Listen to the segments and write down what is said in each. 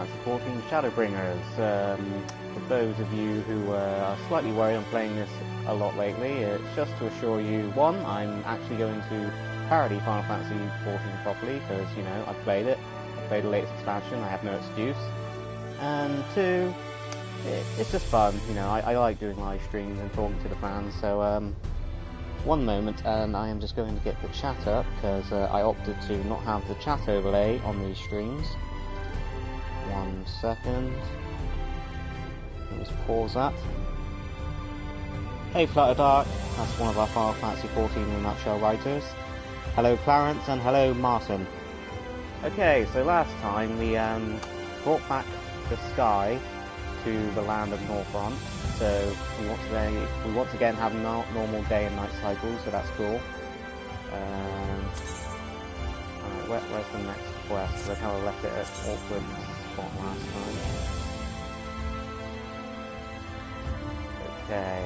Fantasy XIV Shadowbringers. For those of you who are slightly worried on playing this a lot lately, it's just to assure you, one, I'm actually going to parody Final Fantasy XIV properly, because, you know, I've played it. I played the latest expansion, I have no excuse. And two, it's just fun, you know, I like doing live streams and talking to the fans, so one moment, and I am just going to get the chat up, because I opted to not have the chat overlay on these streams. 1 second. Let's pause that. Hey Flutter Dark, that's one of our Final Fantasy XIV in a nutshell writers. Hello Clarence and hello Martin. Okay, so last time we brought back the sky to the land of Northront. So we once again have normal day and night cycles, so that's cool. Alright, where's the next quest? Because I kind of left it at awkward spot last time. Okay.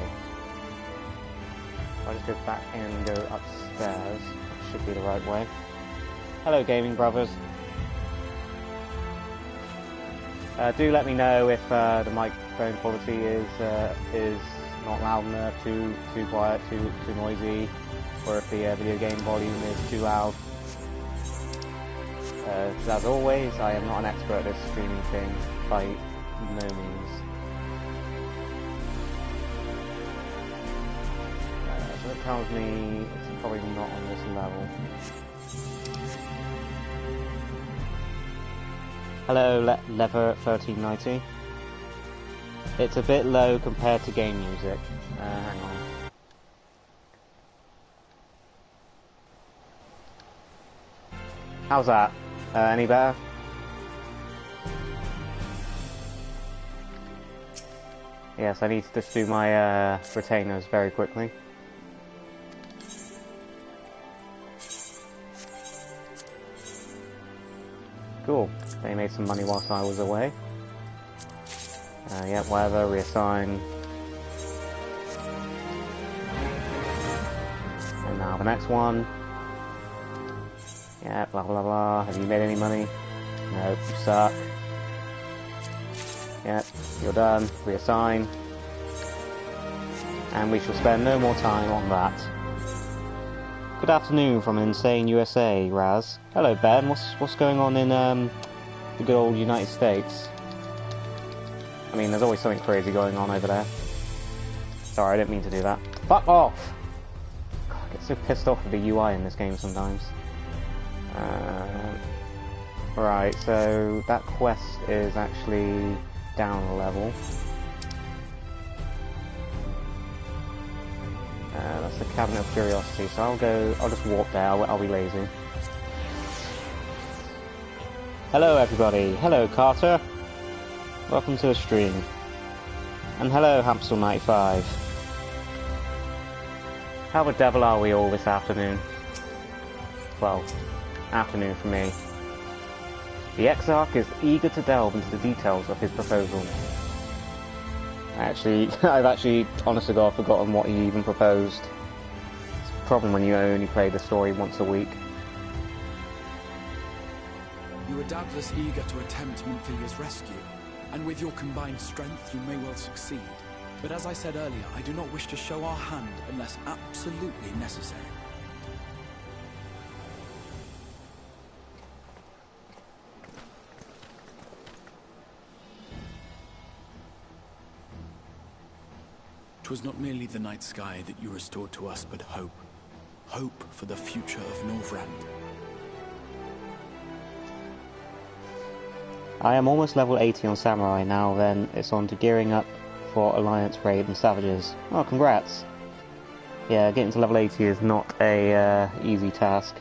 I'll just go back in and go upstairs. That should be the right way. Hello, gaming brothers. Do let me know if the microphone quality is not loud enough, too quiet, too noisy, or if the video game volume is too loud. As always, I am not an expert at this streaming thing, by no means. So it tells me it's probably not on this level. Hello, Lever 1390. It's a bit low compared to game music. Hang on. How's that? Any better? Yes, I need to just do my retainers very quickly. Cool. They made some money whilst I was away. Yeah, whatever, reassign. And now the next one. Yeah, blah blah blah. Have you made any money? Nope, you suck. Yep, you're done. Reassign. And we shall spend no more time on that. Good afternoon from insane USA, Raz. Hello Ben, what's going on in the good old United States? I mean, there's always something crazy going on over there. Sorry, I didn't mean to do that. Fuck off! God, I get so pissed off with the UI in this game sometimes. Right, so that quest is actually down a level. That's the Cabinet of Curiosity, so I'll just walk there, I'll be lazy. Hello everybody, hello Carter. Welcome to the stream. And hello Hamstel95. How the devil are we all this afternoon? Well, afternoon for me. The Exarch is eager to delve into the details of his proposal. Actually, I've actually, honest to God, forgotten what he even proposed. It's a problem when you only play the story once a week. You are doubtless eager to attempt Minfilia's rescue, and with your combined strength you may well succeed. But as I said earlier, I do not wish to show our hand unless absolutely necessary. Twas not merely the night sky that you restored to us, but hope. Hope for the future of Northrend. I am almost level 80 on Samurai now, then it's on to gearing up for Alliance Raid and Savages. Oh, congrats! Yeah, getting to level 80 is not a easy task.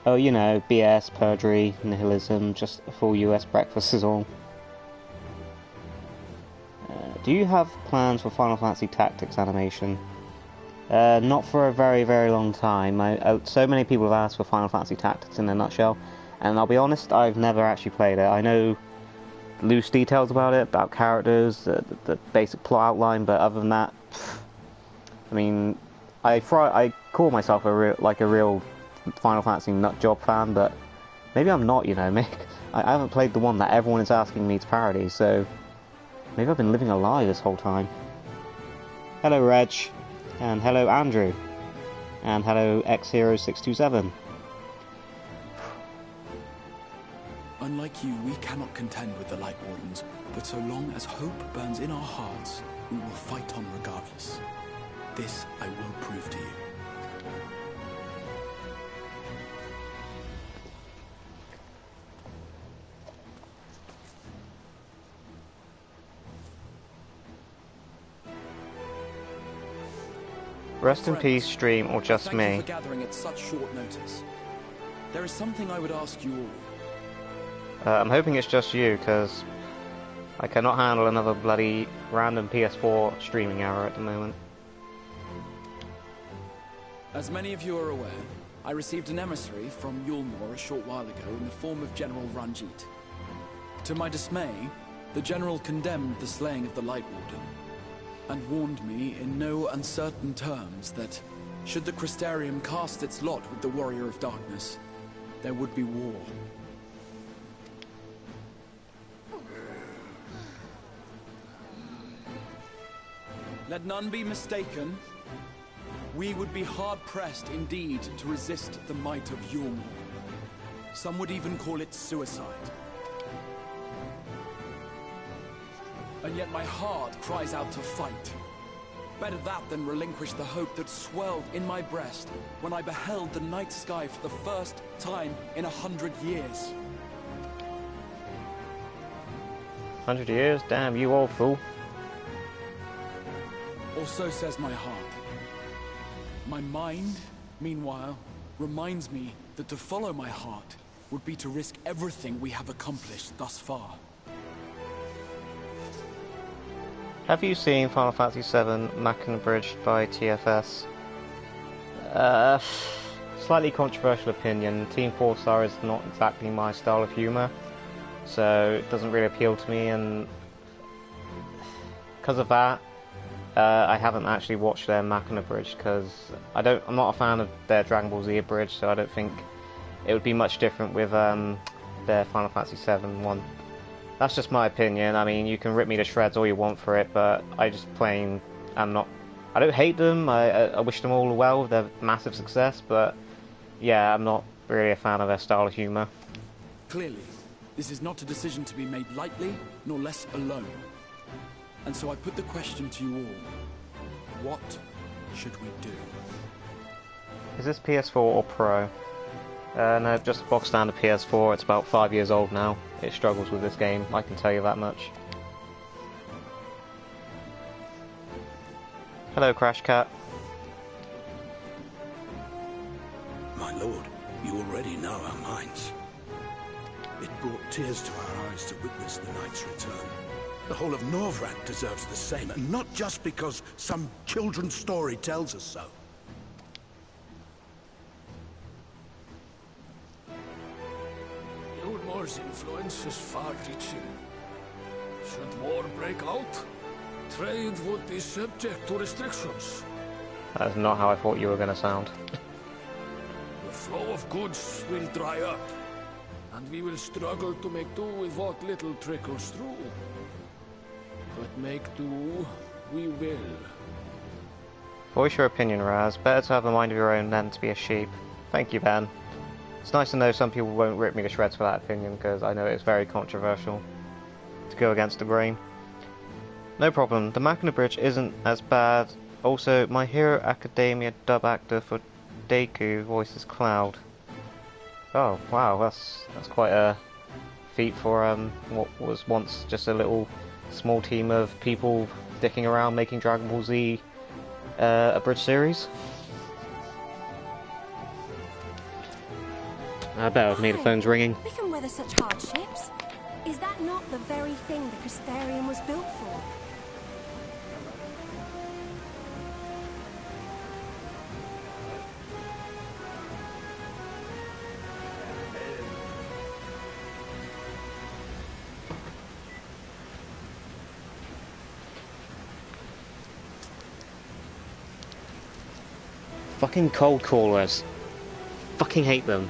Oh, you know, BS, perjury, nihilism, just a full US breakfast is all. Do you have plans for Final Fantasy Tactics animation? Not for a very, very long time. So many people have asked for Final Fantasy Tactics in a nutshell, and I'll be honest, I've never actually played it. I know loose details about it, about characters, the basic plot outline, but other than that, I mean, I call myself a real Final Fantasy nutjob fan, but Maybe I'm not, you know, maybe I haven't played the one that everyone is asking me to parody, so maybe I've been living a lie this whole time. Hello Reg, and hello Andrew, and hello X-Hero627. Unlike you, we cannot contend with the Light Wardens, but so long as hope burns in our hearts, we will fight on regardless. This I will prove to you. Rest in peace, stream, or just Thank me. you for gathering at such short notice. There is something I would ask you all. I'm hoping it's just you, because I cannot handle another bloody random PS4 streaming error at the moment. As many of you are aware, I received an emissary from Yulmore a short while ago in the form of General Ranjit. To my dismay, the General condemned the slaying of the Light Warden, and warned me in no uncertain terms that, should the Crystarium cast its lot with the Warrior of Darkness, there would be war. Let none be mistaken. We would be hard-pressed indeed to resist the might of Yulmore. Some would even call it suicide. And yet my heart cries out to fight. Better that than relinquish the hope that swelled in my breast when I beheld the night sky for the first time in 100 years. 100 years? Damn, you old fool. Or so says my heart. My mind, meanwhile, reminds me that to follow my heart would be to risk everything we have accomplished thus far. Have you seen Final Fantasy VII Mackin Abridged by TFS? Slightly controversial opinion. Team 4-star is not exactly my style of humour, so it doesn't really appeal to me, and because of that, I haven't actually watched their Mackin Abridged, because I'm not a fan of their Dragon Ball Z Abridged, so I don't think it would be much different with their Final Fantasy VII one. That's just my opinion. I mean, you can rip me to shreds all you want for it, but I don't hate them. I wish them all well with their massive success, but yeah, I'm not really a fan of their style of humour. Clearly, this is not a decision to be made lightly, nor less alone. And so I put the question to you all. What should we do? Is this PS4 or Pro? No, just a box standard PS4. It's about 5 years old now. It struggles with this game, I can tell you that much. Hello, Crash Cat. My lord, you already know our minds. It brought tears to our eyes to witness the knight's return. The whole of Norvrad deserves the same, and not just because some children's story tells us so. Yulmore's influence is far-reaching. Should war break out, trade would be subject to restrictions. That is not how I thought you were going to sound. The flow of goods will dry up, and we will struggle to make do with what little trickles through. But make do, we will. Voice your opinion, Raz. Better to have a mind of your own than to be a sheep. Thank you, Ben. It's nice to know some people won't rip me to shreds for that opinion, because I know it's very controversial to go against the grain. No problem, the Mackin Bridge isn't as bad. Also, My Hero Academia dub actor for Deku voices Cloud. Oh, wow, that's quite a feat for what was once just a little small team of people dicking around making Dragon Ball Z a bridge series. I bear with me, the phone's ringing. We can weather such hardships. Is that not the very thing the Crystarium was built for? Fucking cold callers. Fucking hate them.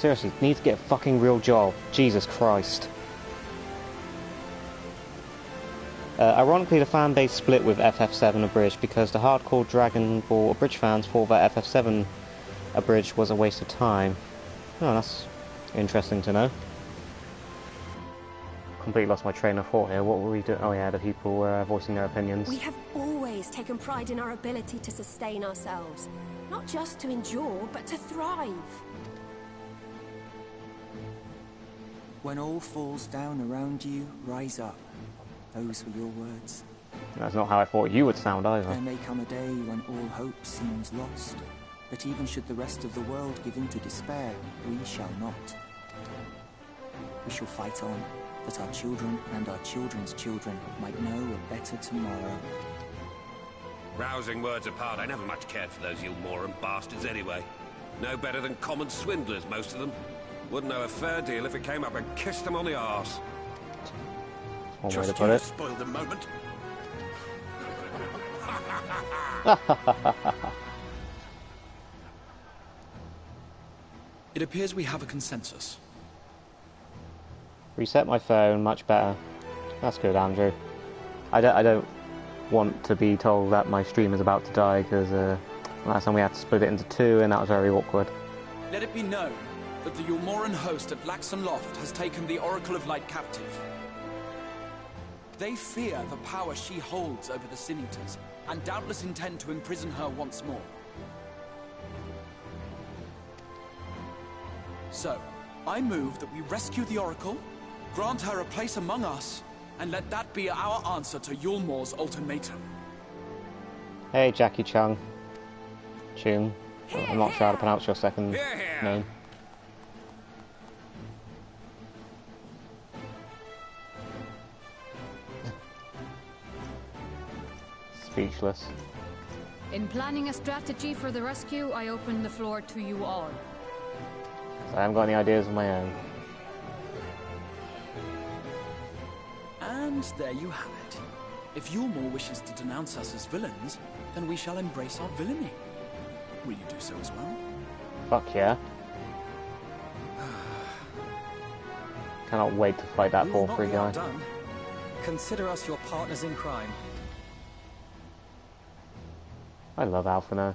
Seriously, need to get a fucking real job. Jesus Christ. Ironically, the fan base split with FF7 Abridged because the hardcore Dragon Ball Abridged fans thought that FF7 Abridged was a waste of time. Oh, that's interesting to know. Completely lost my train of thought here. What were we doing? Oh yeah, the people were voicing their opinions. We have always taken pride in our ability to sustain ourselves. Not just to endure, but to thrive. When all falls down around you, rise up. Those were your words. That's not how I thought you would sound either. There may come a day when all hope seems lost, but even should the rest of the world give in to despair, we shall not. We shall fight on, that our children and our children's children might know a better tomorrow. Rousing words apart, I never much cared for those Il Mheg bastards anyway. No better than common swindlers, most of them. Wouldn't know a fair deal if it came up and kissed them on the arse. One way to Just put you it. spoiled the moment. It appears we have a consensus. Reset my phone, much better. That's good, Andrew. I don't want to be told that my stream is about to die, because last time we had to split it into two, and that was very awkward. Let it be known that the Ulmoran host at Laxon Loft has taken the Oracle of Light captive. They fear the power she holds over the Sin Eaters, and doubtless intend to imprison her once more. So, I move that we rescue the Oracle, grant her a place among us, and let that be our answer to Yulmor's ultimatum. Hey, Jackie Chung. Chung. I'm not sure how to pronounce your second name. Speechless. In planning a strategy for the rescue, I open the floor to you all. I haven't got any ideas of my own. And there you have it. If Yulmor wishes to denounce us as villains, then we shall embrace our villainy. Will you do so as well? Fuck yeah. Cannot wait to fight that ball free guy. Done. Consider us your partners in crime. I love Alphino.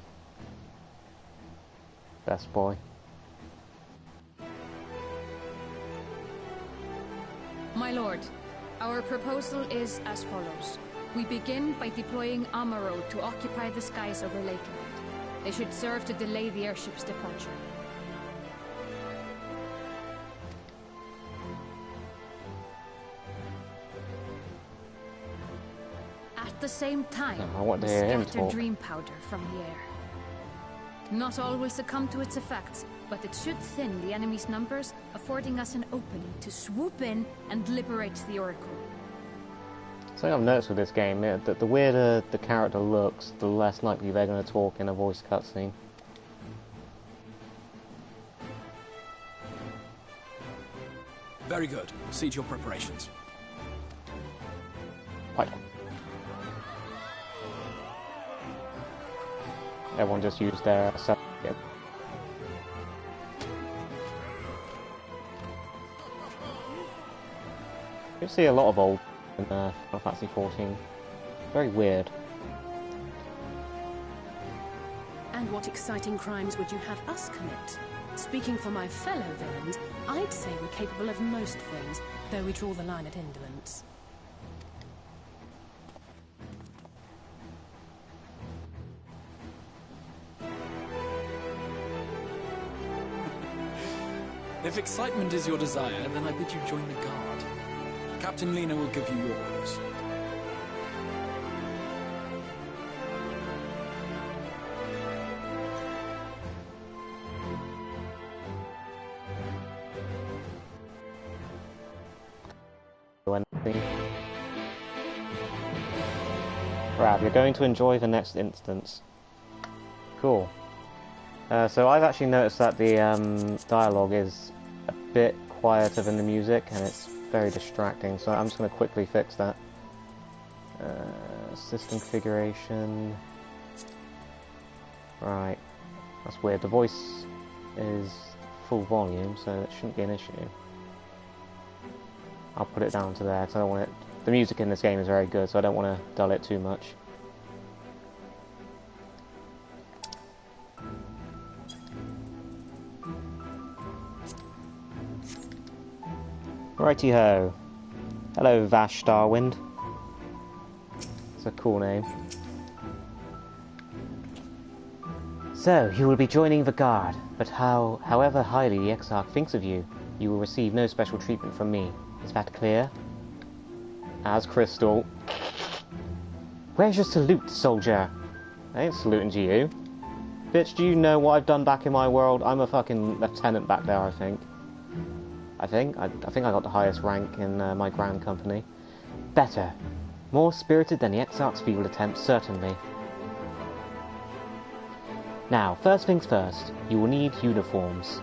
Best boy. My lord, our proposal is as follows. We begin by deploying Amaro to occupy the skies over Lakeland. They should serve to delay the airship's departure. At the same time, I want to hear him scatter talk. dream powder from the air. Not all will succumb to its effects, but it should thin the enemy's numbers, affording us an opening to swoop in and liberate the Oracle. Something I've noticed with this game, that the weirder the character looks, the less likely they're going to talk in a voice cutscene. Very good. See to your preparations. Right. Everyone just used their self. You see a lot of old in Final Fantasy XIV. Very weird. And what exciting crimes would you have us commit? Speaking for my fellow villains, I'd say we're capable of most things, though we draw the line at indolence. If excitement is your desire, then I bid you join the guard. Captain Lena will give you your orders. Rab, you're going to enjoy the next instance. Cool. So I've actually noticed that the dialogue is a bit quieter than the music, and it's very distracting, so I'm just going to quickly fix that. System configuration. Right. That's weird. The voice is full volume, so it shouldn't be an issue. I'll put it down to there, because I don't want it... The music in this game is very good, so I don't want to dull it too much. Righty-ho. Hello, Vash Starwind. It's a cool name. So, you will be joining the Guard, but however highly the Exarch thinks of you, you will receive no special treatment from me. Is that clear? As Crystal. Where's your salute, soldier? I ain't saluting to you. Bitch, do you know what I've done back in my world? I'm a fucking lieutenant back there, I think. I think I got the highest rank in my grand company. Better. More spirited than the Exarch's feeble attempt, certainly. Now, first things first, you will need uniforms.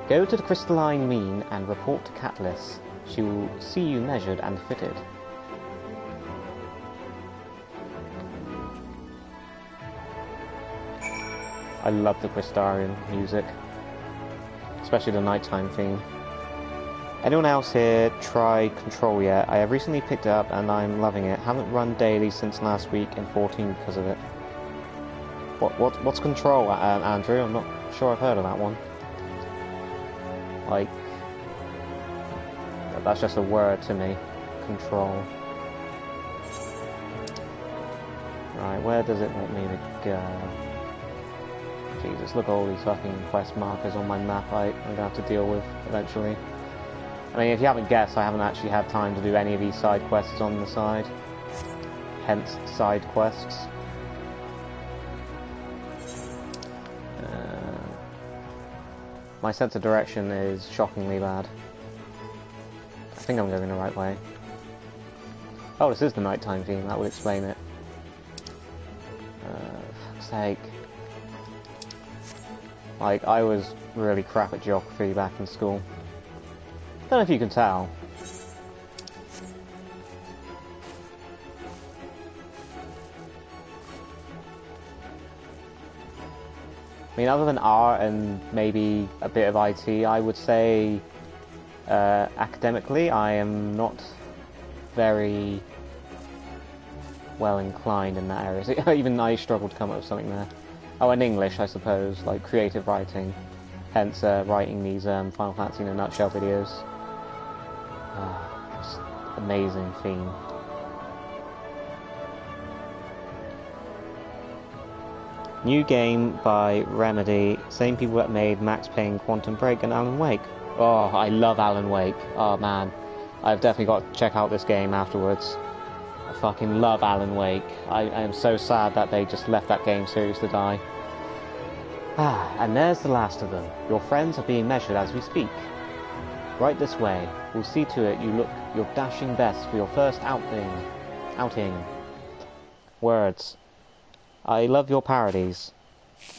Go to the Crystalline Mean and report to Catalyst. She will see you measured and fitted. I love the Crystarian music, especially the nighttime theme. Anyone else here try Control yet? I have recently picked it up and I'm loving it. Haven't run daily since last week in 14 because of it. What's Control, Andrew? I'm not sure I've heard of that one. Like, that's just a word to me. Control. Right, where does it want me to go? Jesus, look at all these fucking quest markers on my map I'm going to have to deal with eventually. I mean, if you haven't guessed, I haven't actually had time to do any of these side quests on the side. Hence, side quests. My sense of direction is shockingly bad. I think I'm going the right way. Oh, this is the nighttime theme, that would explain it. For fuck's sake. Like, I was really crap at geography back in school. Don't know if you can tell. I mean, other than art and maybe a bit of IT, I would say academically I am not very well inclined in that area. So even I struggle to come up with something there. Oh, and English, I suppose, like creative writing. Hence writing these Final Fantasy in a Nutshell videos. Just amazing theme. New game by Remedy, same people that made Max Payne, Quantum Break and Alan Wake. Oh, I love Alan Wake. Oh man, I've definitely got to check out this game afterwards. I fucking love Alan Wake. I am so sad that they just left that game series to die. Ah, and there's the last of them. Your friends are being measured as we speak. Right this way. We'll see to it you look your dashing best for your first outing. Words. I love your parodies.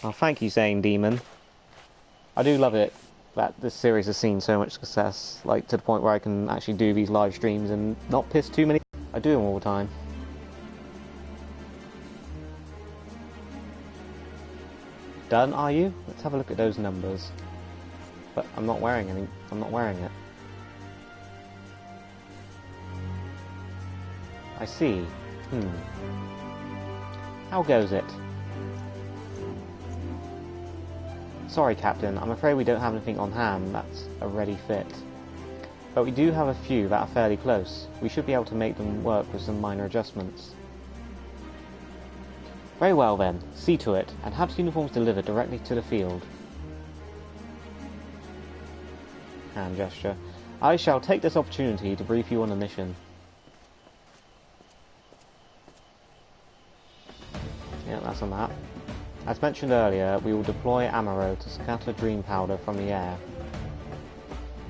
Oh, thank you, Zane Demon. I do love it that this series has seen so much success, like to the point where I can actually do these live streams and not piss too many. I do them all the time. Done, are you? Let's have a look at those numbers. But I'm not wearing any. I'm not wearing it. I see. How goes it? Sorry, Captain, I'm afraid we don't have anything on hand that's a ready fit. But we do have a few that are fairly close. We should be able to make them work with some minor adjustments. Very well then, see to it, and have the uniforms delivered directly to the field. Hand gesture. I shall take this opportunity to brief you on the mission. Yeah, that's a map. As mentioned earlier, we will deploy Amaro to scatter dream powder from the air.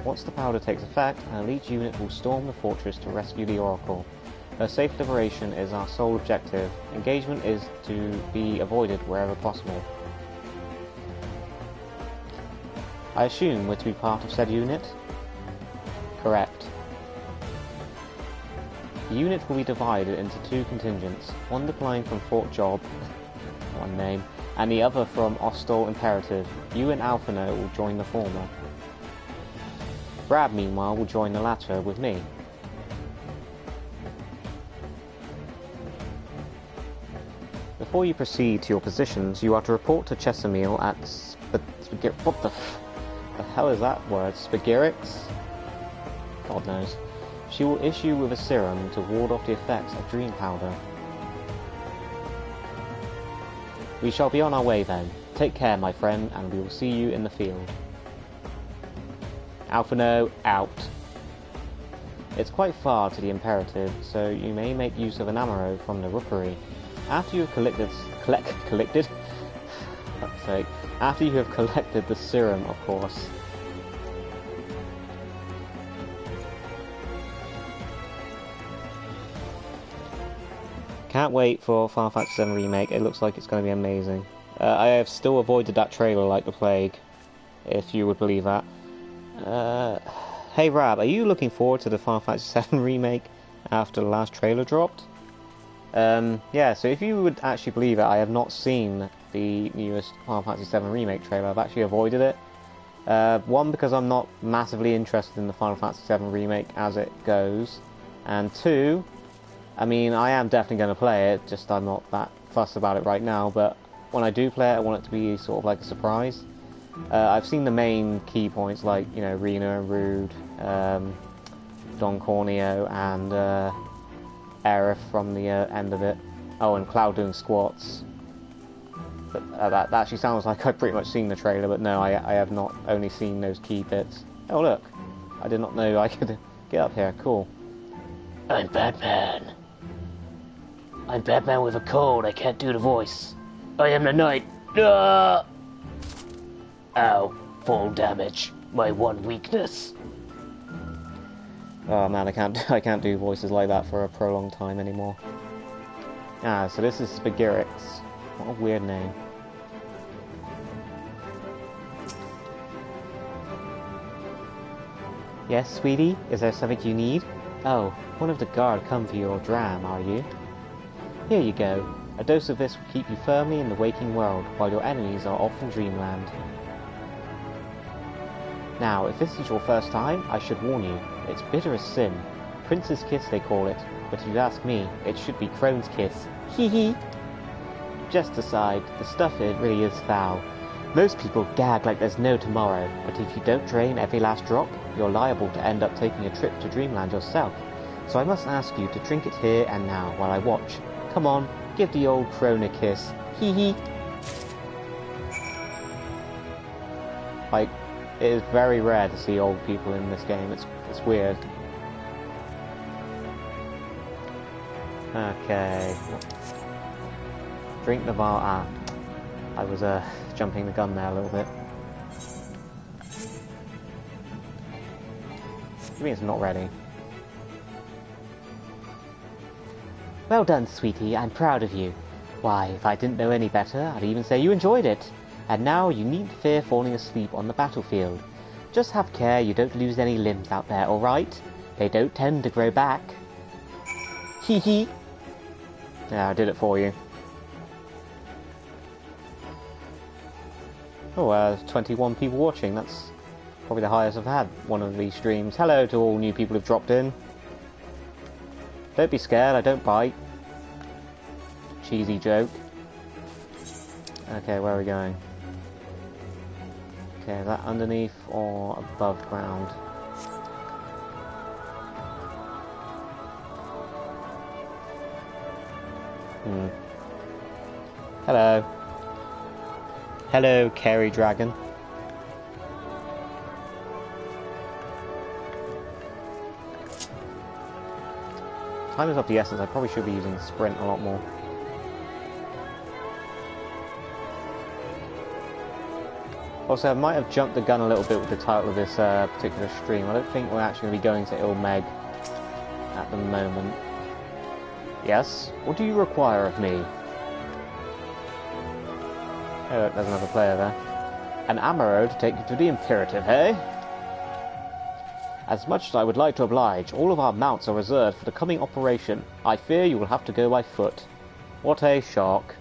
Once the powder takes effect, an elite unit will storm the fortress to rescue the Oracle. Her safe liberation is our sole objective. Engagement is to be avoided wherever possible. I assume we're to be part of said unit? Correct. The unit will be divided into two contingents, one deploying from Fort Job, one name, and the other from Ostol Imperative. You and Alphino will join the former. Rab, meanwhile, will join the latter with me. Before you proceed to your positions, you are to report to Chesamil at what the hell is that word? Spagirix? God knows. She will issue with a serum to ward off the effects of dream powder. We shall be on our way then. Take care, my friend, and we will see you in the field. Alphino, out. It's quite far to the Imperative, so you may make use of an amaro from the rookery. After you have collected fuck's sake. After you have collected the serum, of course. Can't wait for Final Fantasy VII Remake. It looks like it's going to be amazing. I have still avoided that trailer like the plague, if you would believe that. Hey Rab, are you looking forward to the Final Fantasy VII Remake after the last trailer dropped? Yeah, so if you would actually believe it, I have not seen the newest Final Fantasy VII Remake trailer. I've actually avoided it. One, because I'm not massively interested in the Final Fantasy VII Remake as it goes. And two, I mean, I am definitely going to play it, just I'm not that fussed about it right now, but when I do play it, I want it to be sort of like a surprise. I've seen the main key points, like, you know, Rena and Rude, Don Corneo, and Aerith from the end of it. Oh, and Cloud doing squats. But that actually sounds like I've pretty much seen the trailer, but no, I have not only seen those key bits. Oh look, I did not know I could get up here, cool. I'm Batman. I'm Batman with a cold, I can't do the voice. I am the knight. Ah! Ow, full damage. My one weakness. Oh man, I can't do voices like that for a prolonged time anymore. Ah, so this is Spagirix. What a weird name. Yes, sweetie? Is there something you need? Oh, one of the guard come for your dram, are you? Here you go. A dose of this will keep you firmly in the waking world, while your enemies are off in dreamland. Now, if this is your first time, I should warn you, it's bitter as sin. Prince's Kiss they call it, but if you ask me, it should be Crone's Kiss. Hee hee! Just aside, the stuff in it really is foul. Most people gag like there's no tomorrow, but if you don't drain every last drop, you're liable to end up taking a trip to Dreamland yourself. So I must ask you to drink it here and now while I watch. Come on, give the old crone a kiss. Hee hee! Like, it is very rare to see old people in this game. It's weird. Okay. Drink the bar. Ah, I was jumping the gun there a little bit. What do you mean it's not ready? Well done, sweetie. I'm proud of you. Why, if I didn't know any better, I'd even say you enjoyed it. And now you needn't fear falling asleep on the battlefield. Just have care you don't lose any limbs out there, alright? They don't tend to grow back. Hee hee. Yeah, I did it for you. Oh, 21 people watching. That's probably the highest I've had one of these streams. Hello to all new people who've dropped in. Don't be scared, I don't bite. Cheesy joke. Okay, where are we going? Okay, is that underneath or above ground? Hello. Hello, Kerry Dragon. Time is of the essence. I probably should be using sprint a lot more. Also, I might have jumped the gun a little bit with the title of this particular stream. I don't think we're actually going to be going to Il Mheg at the moment. Yes? What do you require of me? Oh, look, there's another player there. An amaro to take you to the Imperative, hey? As much as I would like to oblige, all of our mounts are reserved for the coming operation. I fear you will have to go by foot. What a shock.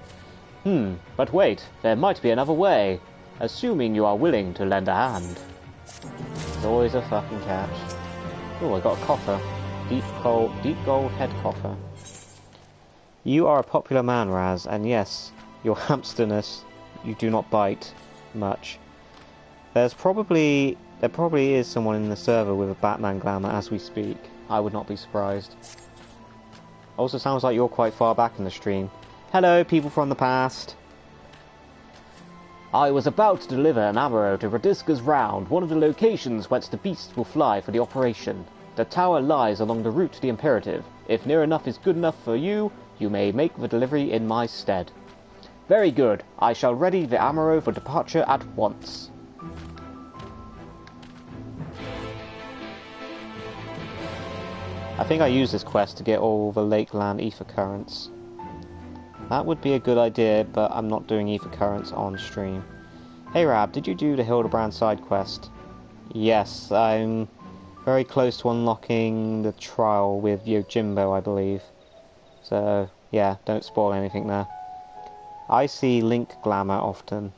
But wait, there might be another way. Assuming you are willing to lend a hand. There's always a fucking catch. Oh, I got a coffer. Deep gold head coffer. You are a popular man, Raz, and yes, your hamsterness, you do not bite much. There probably is someone in the server with a Batman glamour as we speak. I would not be surprised. Also sounds like you're quite far back in the stream. Hello, people from the past. I was about to deliver an arrow to Radisca's Round, one of the locations whence the beasts will fly for the operation. The tower lies along the route to the Imperative. If near enough is good enough for you, you may make the delivery in my stead. Very good. I shall ready the arrow for departure at once. I think I use this quest to get all the Lakeland ether currents. That would be a good idea, but I'm not doing ether currents on stream. Hey Rab, did you do the Hildebrand side quest? Yes, I'm very close to unlocking the trial with Yojimbo, I believe. So, yeah, don't spoil anything there. I see Link glamour often.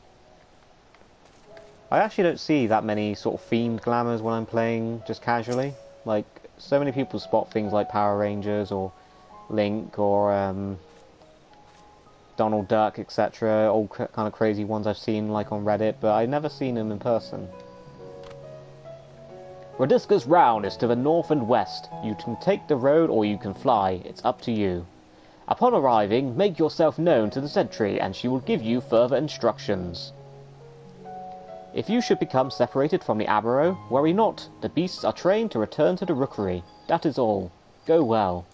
I actually don't see that many sort of themed glamours when I'm playing just casually. Like, so many people spot things like Power Rangers or Link or Donald Duck, etc. All kind of crazy ones I've seen like on Reddit, but I've never seen them in person. Radisca's Round is to the north and west. You can take the road or you can fly. It's up to you. Upon arriving, make yourself known to the sentry and she will give you further instructions. If you should become separated from the arrow, worry not. The beasts are trained to return to the rookery. That is all. Go well.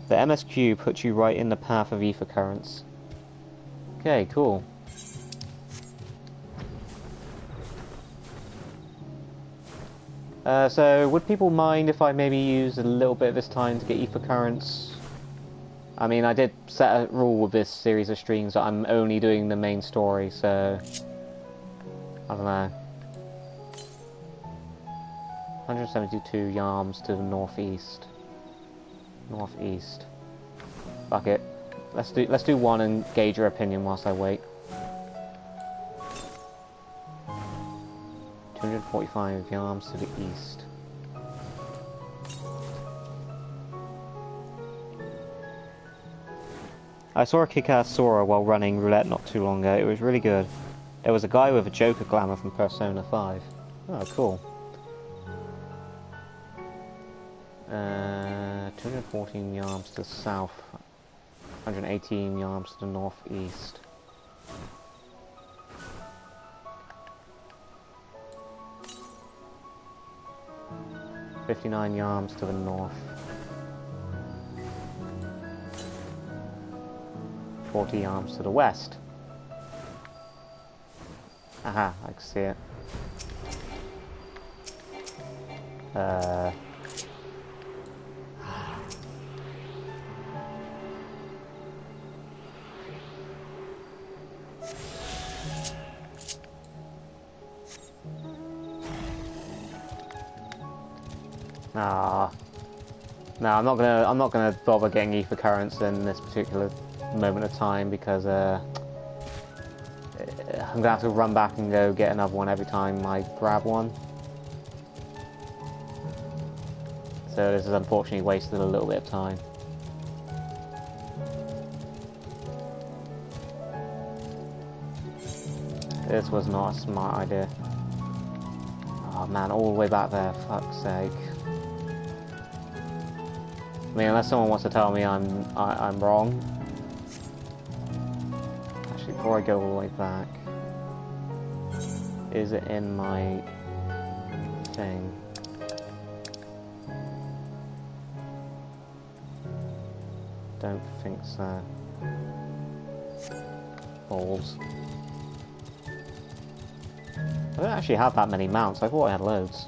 The MSQ puts you right in the path of ether currents. Okay, cool. So, would people mind if I maybe use a little bit of this time to get ether currents? I mean, I did set a rule with this series of streams that I'm only doing the main story, so... I don't know. 172 yarms to the northeast. Northeast. Fuck it. Let's do one and gauge your opinion whilst I wait. 245 yarms to the east. I saw a kick-ass Sora while running roulette not too long ago. It was really good. There was a guy with a Joker glamour from Persona 5. Oh, cool. 214 yards to the south. 118 yards to the northeast. $59 yards to the north. 40 yards to the west. Aha, I can see it. No, I'm not gonna bother getting ether currents in this particular moment of time because I'm gonna have to run back and go get another one every time I grab one. So this is unfortunately wasted a little bit of time. This was not a smart idea. Oh man, all the way back there, fuck's sake. I mean, unless someone wants to tell me I'm wrong. Actually, before I go all the way back, is it in my thing? Don't think so. Balls. I don't actually have that many mounts. I thought I had loads.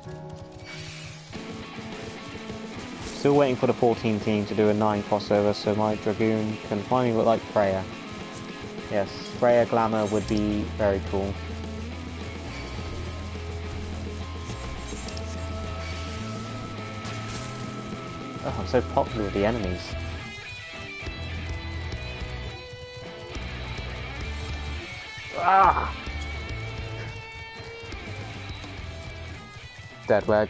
Still waiting for the 14 team to do a 9 crossover so my Dragoon can finally look like Freya. Yes, Freya glamour would be very cool. Oh, I'm so popular with the enemies. Ah! Dead leg.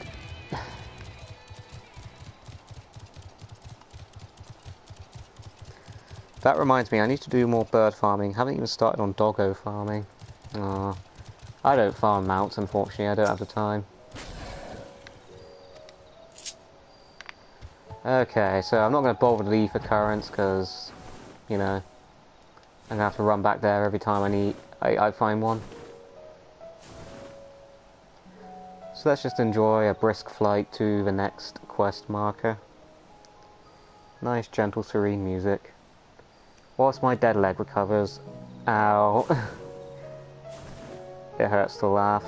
That reminds me, I need to do more bird farming. Haven't even started on doggo farming. Aw. I don't farm mounts, unfortunately. I don't have the time. Okay, so I'm not going to bother with the ether currents because, you know, I'm going to have to run back there every time I find one. So let's just enjoy a brisk flight to the next quest marker. Nice, gentle, serene music. Whilst my dead leg recovers. Ow. It hurts to laugh.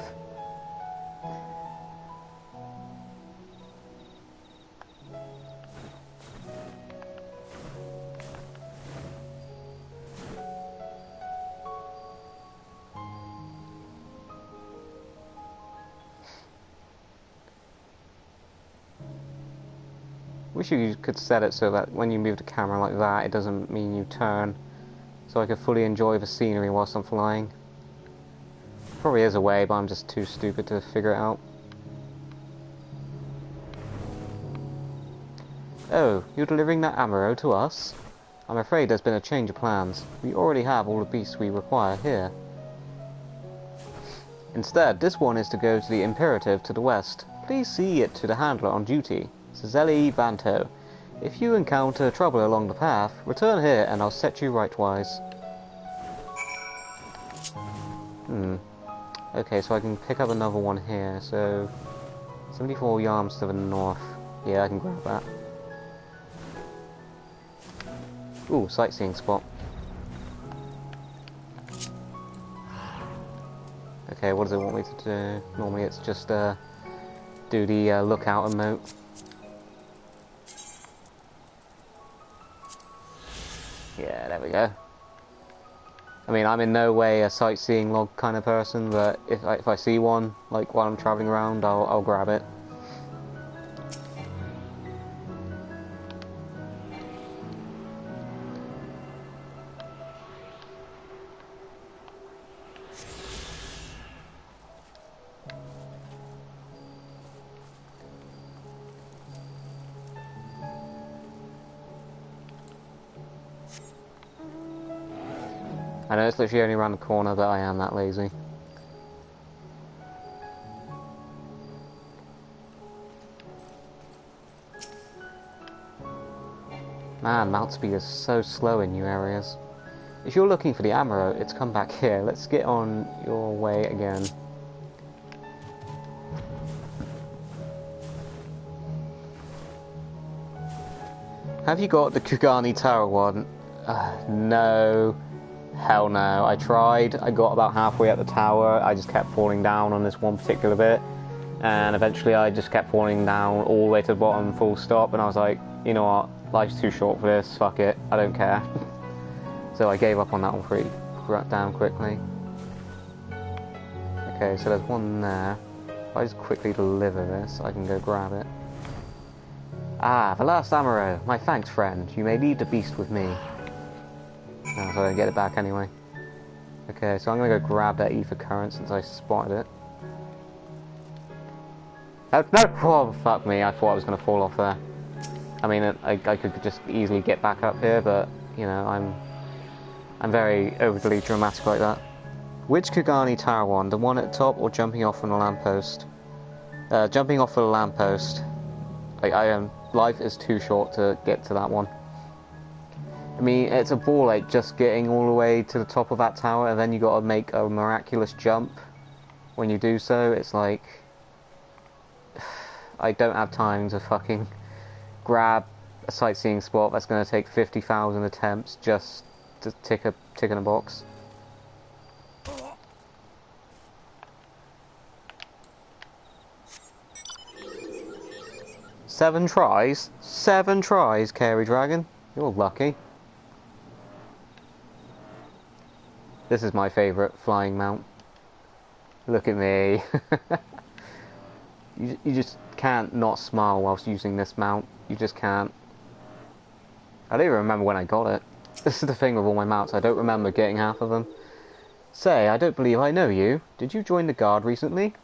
Wish you could set it so that when you move the camera like that, it doesn't mean you turn, so I could fully enjoy the scenery whilst I'm flying. Probably is a way, but I'm just too stupid to figure it out. Oh, you're delivering that ammo to us? I'm afraid there's been a change of plans. We already have all the beasts we require here. Instead, this one is to go to the Imperative to the west. Please see it to the handler on duty, Cizeli Vanto. If you encounter trouble along the path, return here and I'll set you rightwise. Okay, so I can pick up another one here, so 74 yards to the north. Yeah, I can grab that. Ooh, sightseeing spot. Okay, what does it want me to do? Normally it's just do the lookout emote. Yeah, there we go. I mean, I'm in no way a sightseeing log kind of person, but if I see one, like while I'm traveling around, I'll grab it. I know it's literally only around the corner, but I am that lazy. Man, mount speed is so slow in new areas. If you're looking for the ammo, it's come back here. Let's get on your way again. Have you got the Kugani Tower one? No. Hell no. I tried. I got about halfway up the tower. I just kept falling down on this one particular bit. And eventually I just kept falling down all the way to the bottom, full stop. And I was like, you know what? Life's too short for this. Fuck it. I don't care. So I gave up on that one pretty damn quickly. Okay, so there's one there. If I just quickly deliver this, I can go grab it. Ah, the last ammo. My thanks, friend. You may leave the beast with me. No, so I don't get it back anyway. Okay, so I'm gonna go grab that ether current since I spotted it. Oh, no! Oh, fuck me, I thought I was gonna fall off there. I mean, I could just easily get back up here, but, you know, I'm very overly dramatic like that. Which Kugani Tower one? The one at the top or jumping off from the lamppost? Jumping off of the lamppost. Like, life is too short to get to that one. I mean, it's a ball ache just getting all the way to the top of that tower, and then you got to make a miraculous jump. When you do so, it's like I don't have time to fucking grab a sightseeing spot that's going to take 50,000 attempts just to tick in a box. Seven tries, Carey Dragon. You're lucky. This is my favourite flying mount. Look at me. You just can't not smile whilst using this mount. You just can't. I don't even remember when I got it. This is the thing with all my mounts. I don't remember getting half of them. Say, I don't believe I know you. Did you join the guard recently?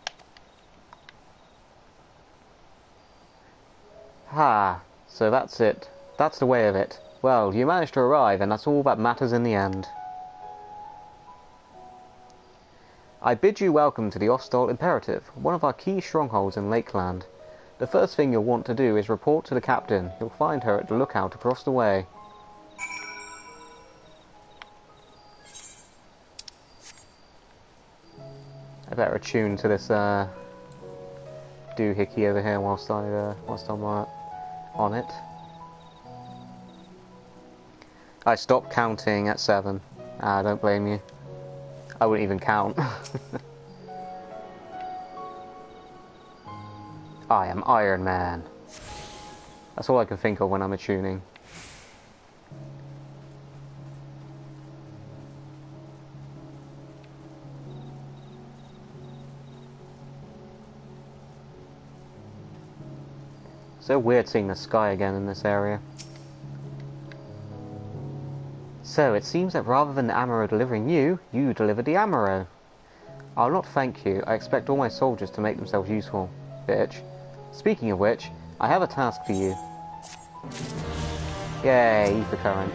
Ha, so that's it. That's the way of it. Well, you managed to arrive, and that's all that matters in the end. I bid you welcome to the Ostol Imperative, one of our key strongholds in Lakeland. The first thing you'll want to do is report to the captain. You'll find her at the lookout across the way. I better attune to this doohickey over here whilst I'm on it. I stopped counting at 7. I don't blame you. I wouldn't even count. I am Iron Man. That's all I can think of when I'm attuning. So weird seeing the sky again in this area. So, it seems that rather than the Amaro delivering you, you delivered the Amaro. I'll not thank you. I expect all my soldiers to make themselves useful, bitch. Speaking of which, I have a task for you. Yay, ether current.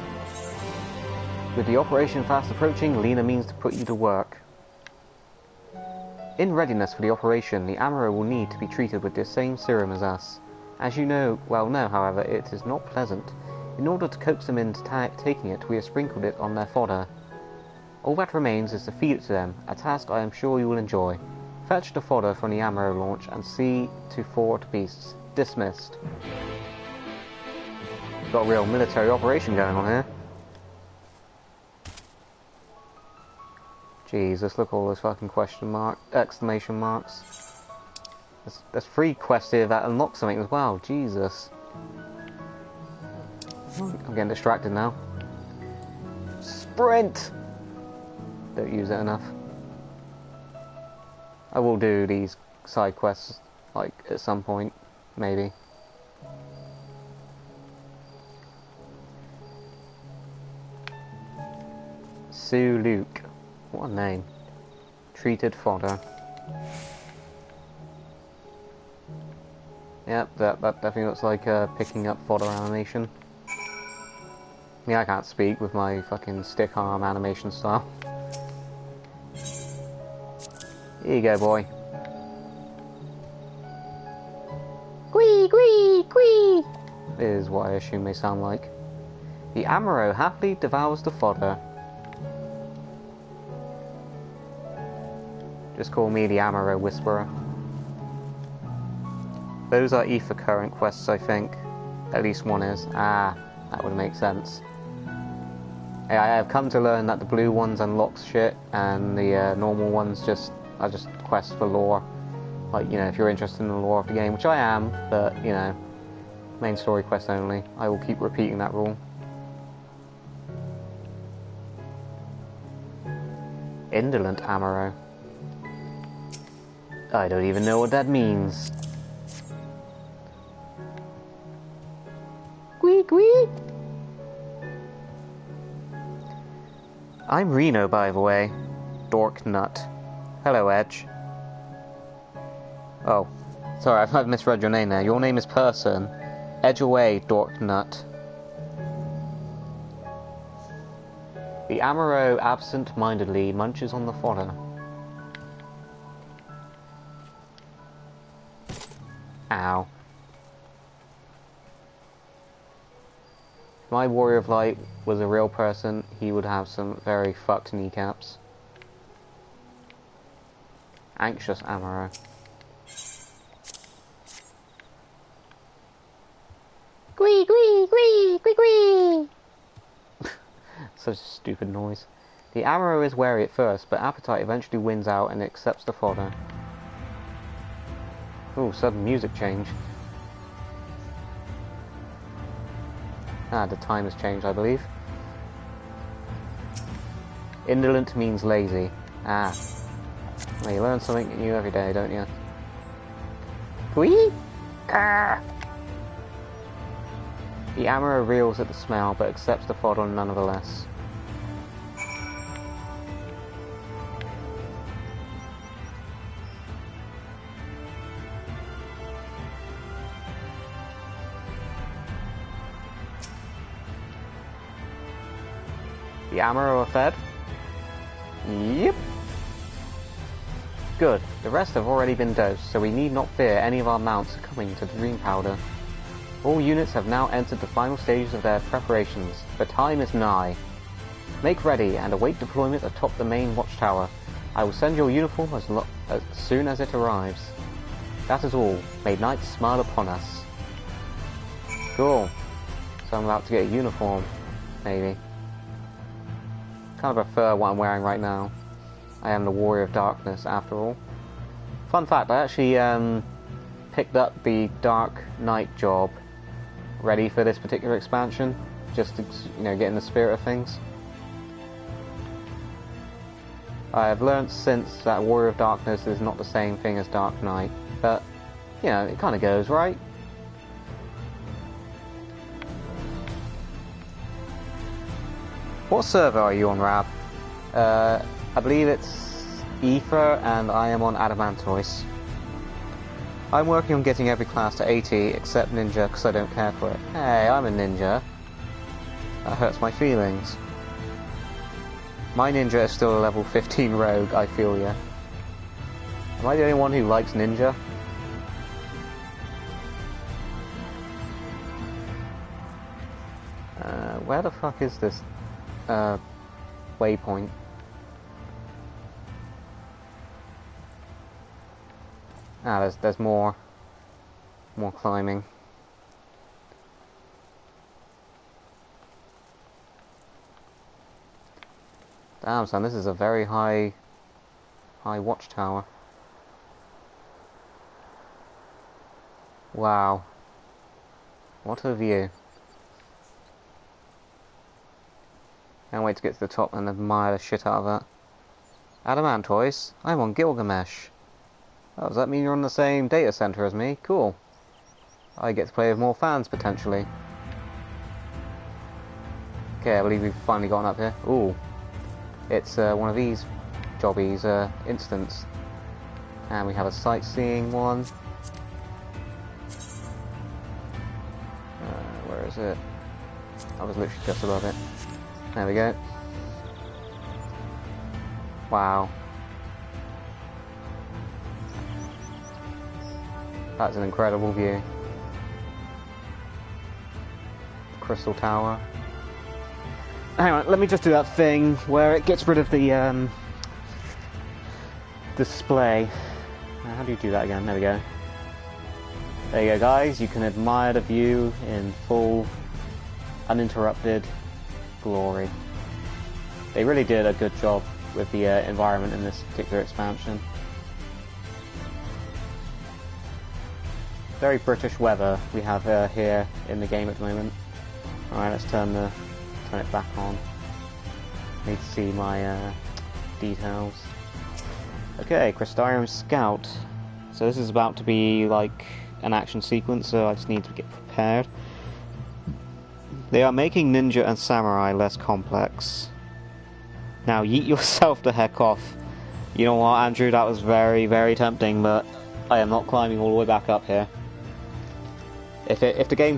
With the operation fast approaching, Lena means to put you to work. In readiness for the operation, the Amaro will need to be treated with the same serum as us. As you know, however, it is not pleasant. In order to coax them into taking it, we have sprinkled it on their fodder. All that remains is to feed it to them, a task I am sure you will enjoy. Fetch the fodder from the Amaro launch and see to 4 beasts. Dismissed. Got a real military operation going on here. Jesus, look at all those fucking exclamation marks. There's 3 quests here that unlock something as well. Jesus. I'm getting distracted now. Sprint! Don't use it enough. I will do these side quests, like, at some point, maybe. Sue Luke. What a name. Treated fodder. Yep, that definitely looks like picking up fodder animation. Yeah, I can't speak with my fucking stick arm animation style. Here you go, boy. Quee, quee, quee! Is what I assume they sound like. The Amaro happily devours the fodder. Just call me the Amaro Whisperer. Those are ether current quests, I think. At least one is. Ah, that would make sense. Yeah, I have come to learn that the blue ones unlock shit, and the normal ones are just quests for lore. Like, you know, if you're interested in the lore of the game, which I am, but, you know, main story quest only. I will keep repeating that rule. Indolent Amaro. I don't even know what that means. Squeak, squeak! I'm Reno, by the way. Dork nut. Hello, Edge. Oh, sorry, I've misread your name there. Your name is Person. Edge away, dork nut. The Amaro absent-mindedly munches on the fodder. Ow. If my Warrior of Light was a real person, he would have some very fucked kneecaps. Anxious Amaro. Squee, squee, squee, squee, squee! Such a stupid noise. The Amaro is wary at first, but appetite eventually wins out and it accepts the fodder. Ooh, sudden music change. Ah, the time has changed, I believe. Indolent means lazy. Ah. Well, you learn something new every day, don't you? Whee! Ah! The Amaro reels at the smell, but accepts the fodder nonetheless. The ammo are fed? Yep. Good. The rest have already been dosed, so we need not fear any of our mounts succumbing to the dream powder. All units have now entered the final stages of their preparations. The time is nigh. Make ready and await deployment atop the main watchtower. I will send your uniform as soon as it arrives. That is all. May night smile upon us. Cool. So I'm about to get a uniform, maybe. Kind of prefer what I'm wearing right now. I am the Warrior of Darkness, after all. Fun fact, I actually picked up the Dark Knight job ready for this particular expansion, just to, get in the spirit of things. I have learned since that Warrior of Darkness is not the same thing as Dark Knight, but, it kind of goes, right? What server are you on, Rab? I believe it's Ether, and I am on Adamantoise. I'm working on getting every class to 80 except Ninja because I don't care for it. Hey, I'm a ninja. That hurts my feelings. My ninja is still a level 15 rogue, I feel ya. Am I the only one who likes ninja? Where the fuck is this waypoint? Ah, there's more climbing. Damn, son, this is a very high watchtower. Wow. What a view. Can't wait to get to the top and admire the shit out of that. Adamantoise, I'm on Gilgamesh. Oh, does that mean you're on the same data center as me? Cool. I get to play with more fans, potentially. Okay, I believe we've finally gotten up here. Ooh. It's one of these jobbies, instance. And we have a sightseeing one. Where is it? I was literally just above it. There we go. Wow. That's an incredible view. Crystal Tower. Hang on, let me just do that thing where it gets rid of the display. How do you do that again? There we go. There you go, guys. You can admire the view in full, uninterrupted glory. They really did a good job with the environment in this particular expansion. Very British weather we have here in the game at the moment. Alright, let's turn it back on. Need to see my details. Okay, Crystarium Scout. So this is about to be like an action sequence, so I just need to get prepared. They are making ninja and samurai less complex. Now yeet yourself the heck off. You know what, Andrew, that was very, very tempting, but I am not climbing all the way back up here. If the game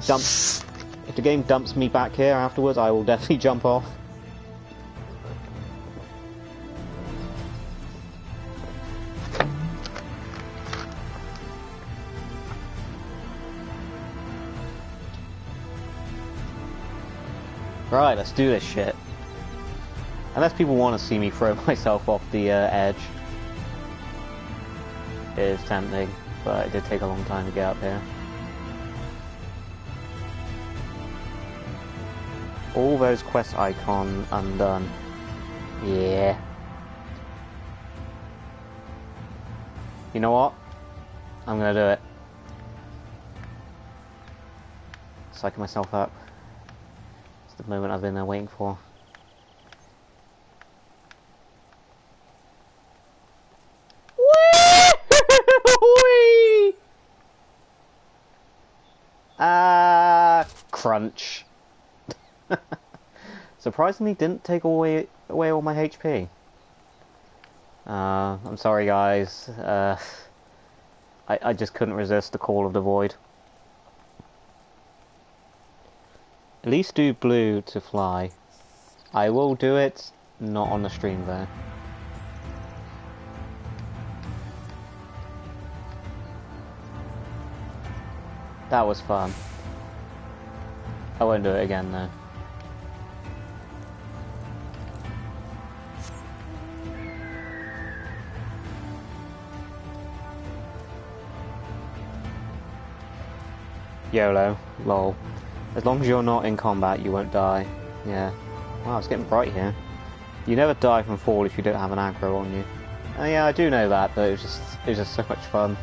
dumps me back here afterwards, I will definitely jump off. Right, let's do this shit. Unless people want to see me throw myself off the edge. It is tempting, but it did take a long time to get up here. All those quest icons undone. Yeah. You know what? I'm gonna do it. Psyching myself up. It's the moment I've been there waiting for. Crunch. Surprisingly didn't take away all my HP. I'm sorry guys, I just couldn't resist the call of the void. At least do blue to fly. I will do it, not on the stream though. That was fun. I won't do it again though. YOLO, lol. As long as you're not in combat, you won't die. Yeah. Wow, it's getting bright here. You never die from fall if you don't have an aggro on you. Yeah, I do know that, but it was just so much fun.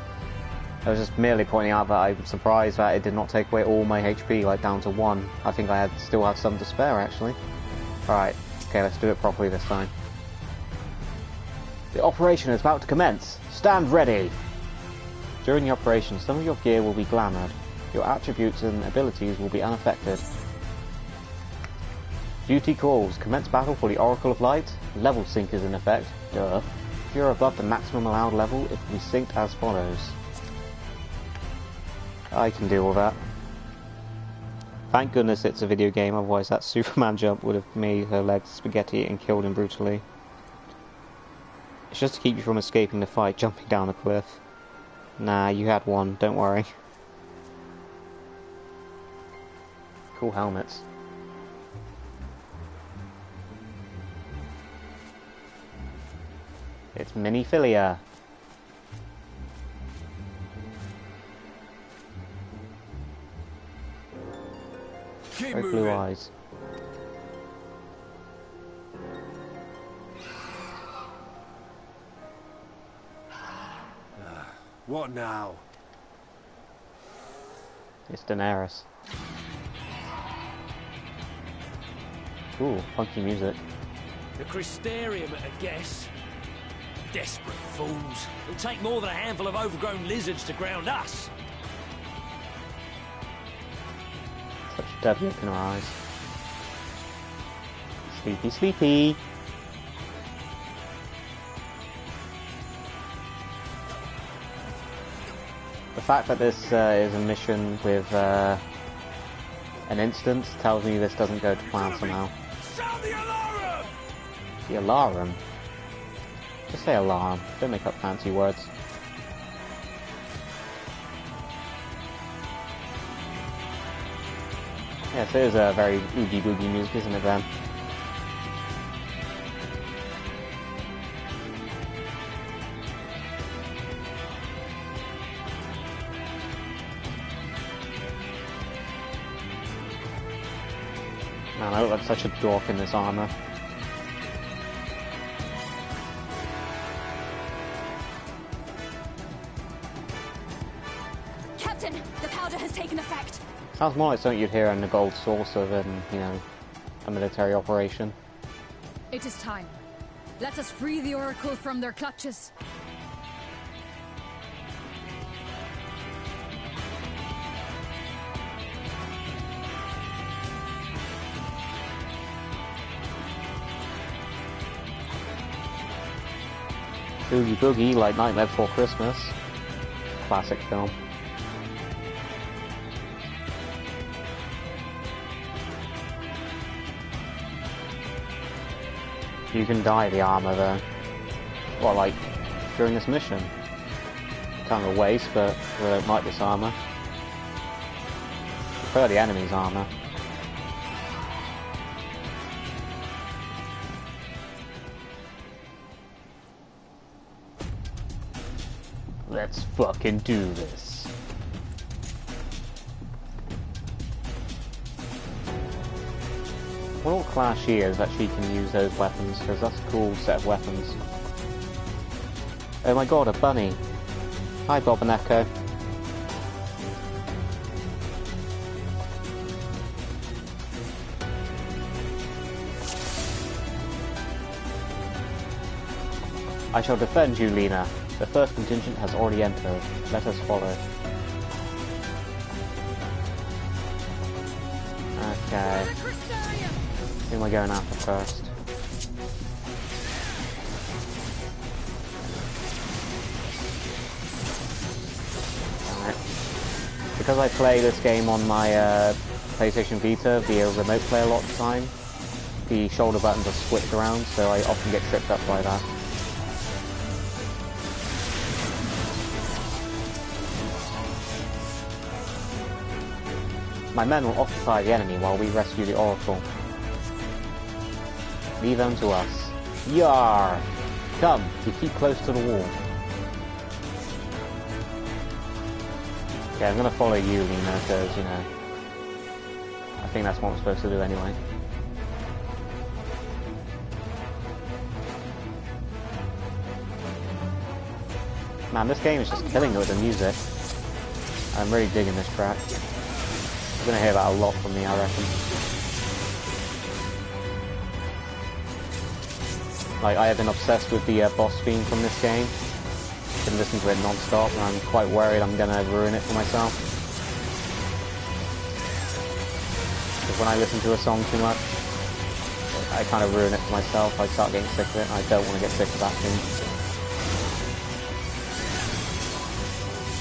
I was just merely pointing out that I'm surprised that it did not take away all my HP, like down to 1. I think I still had some to spare, actually. Alright, okay, let's do it properly this time. The operation is about to commence. Stand ready! During the operation, some of your gear will be glamoured. Your attributes and abilities will be unaffected. Duty calls. Commence battle for the Oracle of Light. Level sync is in effect. Duh. If you're above the maximum allowed level, it will be synced as follows. I can deal with that. Thank goodness it's a video game, otherwise that Superman jump would have made her legs spaghetti and killed him brutally. It's just to keep you from escaping the fight, jumping down a cliff. Nah, you had one, don't worry. Cool helmets. It's Miniphilia. Very blue eyes. What now? It's Daenerys. Cool, funky music. The Crystarium at a guess. Desperate fools. It'll take more than a handful of overgrown lizards to ground us. Such a dead look in her eyes. Sleepy, sleepy. The fact that this is a mission with an instance tells me this doesn't go to plan somehow. Sound the alarm! The alarum? Just say alarm. Don't make up fancy words. Yes, it is a very oogie boogie music, isn't it, then? Man, I look like such a dork in this armor. Captain, the powder has taken effect. Sounds more like something you'd hear in the Gold Saucer than, you know, a military operation. It is time. Let us free the Oracle from their clutches. Oogie Boogie, like Nightmare Before Christmas. Classic film. You can dye the armor though. Well, like, during this mission. Kind of a waste, but I don't like this armor. I prefer the enemy's armor. Let's fucking do this. What class she is that she can use those weapons, because that's a cool set of weapons. Oh my god, a bunny. Hi Bob and Echo. I shall defend you, Lena. The first contingent has already entered. Let us follow. Okay. Who am I going after first? Alright. Because I play this game on my PlayStation Vita via remote play a lot of the time, the shoulder buttons are switched around, so I often get tripped up by that. My men will occupy the enemy while we rescue the Oracle. Leave them to us. Yar! Come, we keep close to the wall. Okay, I'm gonna follow you, Lena, because, you know, I think that's what I'm supposed to do anyway. Man, this game is just killing it with the music. I'm really digging this track. You're gonna hear that a lot from me, I reckon. Like, I have been obsessed with the boss theme from this game. Been listening to it non-stop, and I'm quite worried I'm gonna ruin it for myself. Because when I listen to a song too much, I kind of ruin it for myself. I start getting sick of it, and I don't want to get sick of that theme.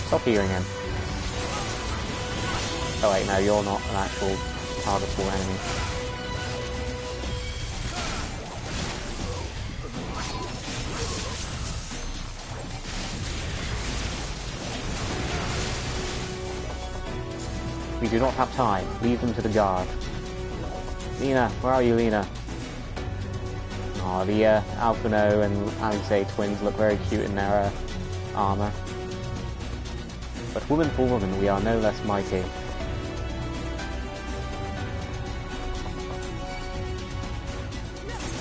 Stop hearing him. Oh wait, no, you're not an actual targetable enemy. We do not have time. Leave them to the guard. Lena, where are you, Lena? Oh, the Alphino and Alice twins look very cute in their armor. But woman for woman, we are no less mighty.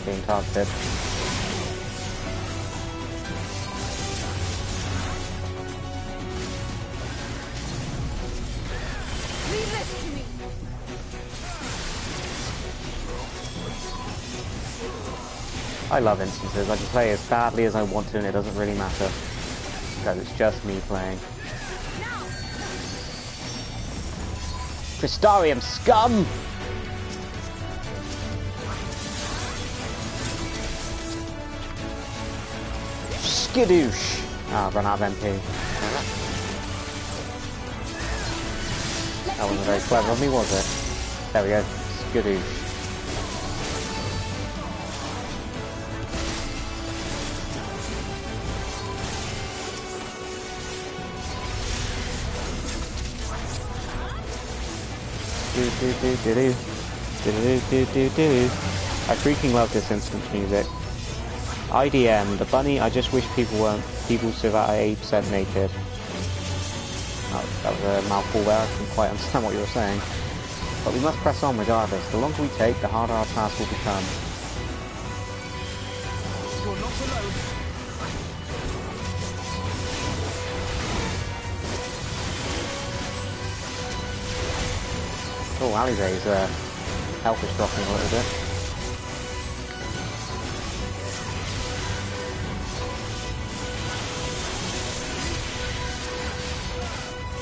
Being targeted. Leave this to me. I love instances. I can play as badly as I want to and it doesn't really matter. Because it's just me playing. Crystarium scum! Skidoosh! Ah, I've run out of MP. That wasn't very clever of me, was it? There we go. Skidoosh. I freaking love this instance music. IDM, the bunny, I just wish people stood at 8% naked. Oh, that was a mouthful there, I couldn't quite understand what you were saying. But we must press on regardless. The longer we take, the harder our task will become. You're not alone. Oh, Alize's health is dropping a little bit.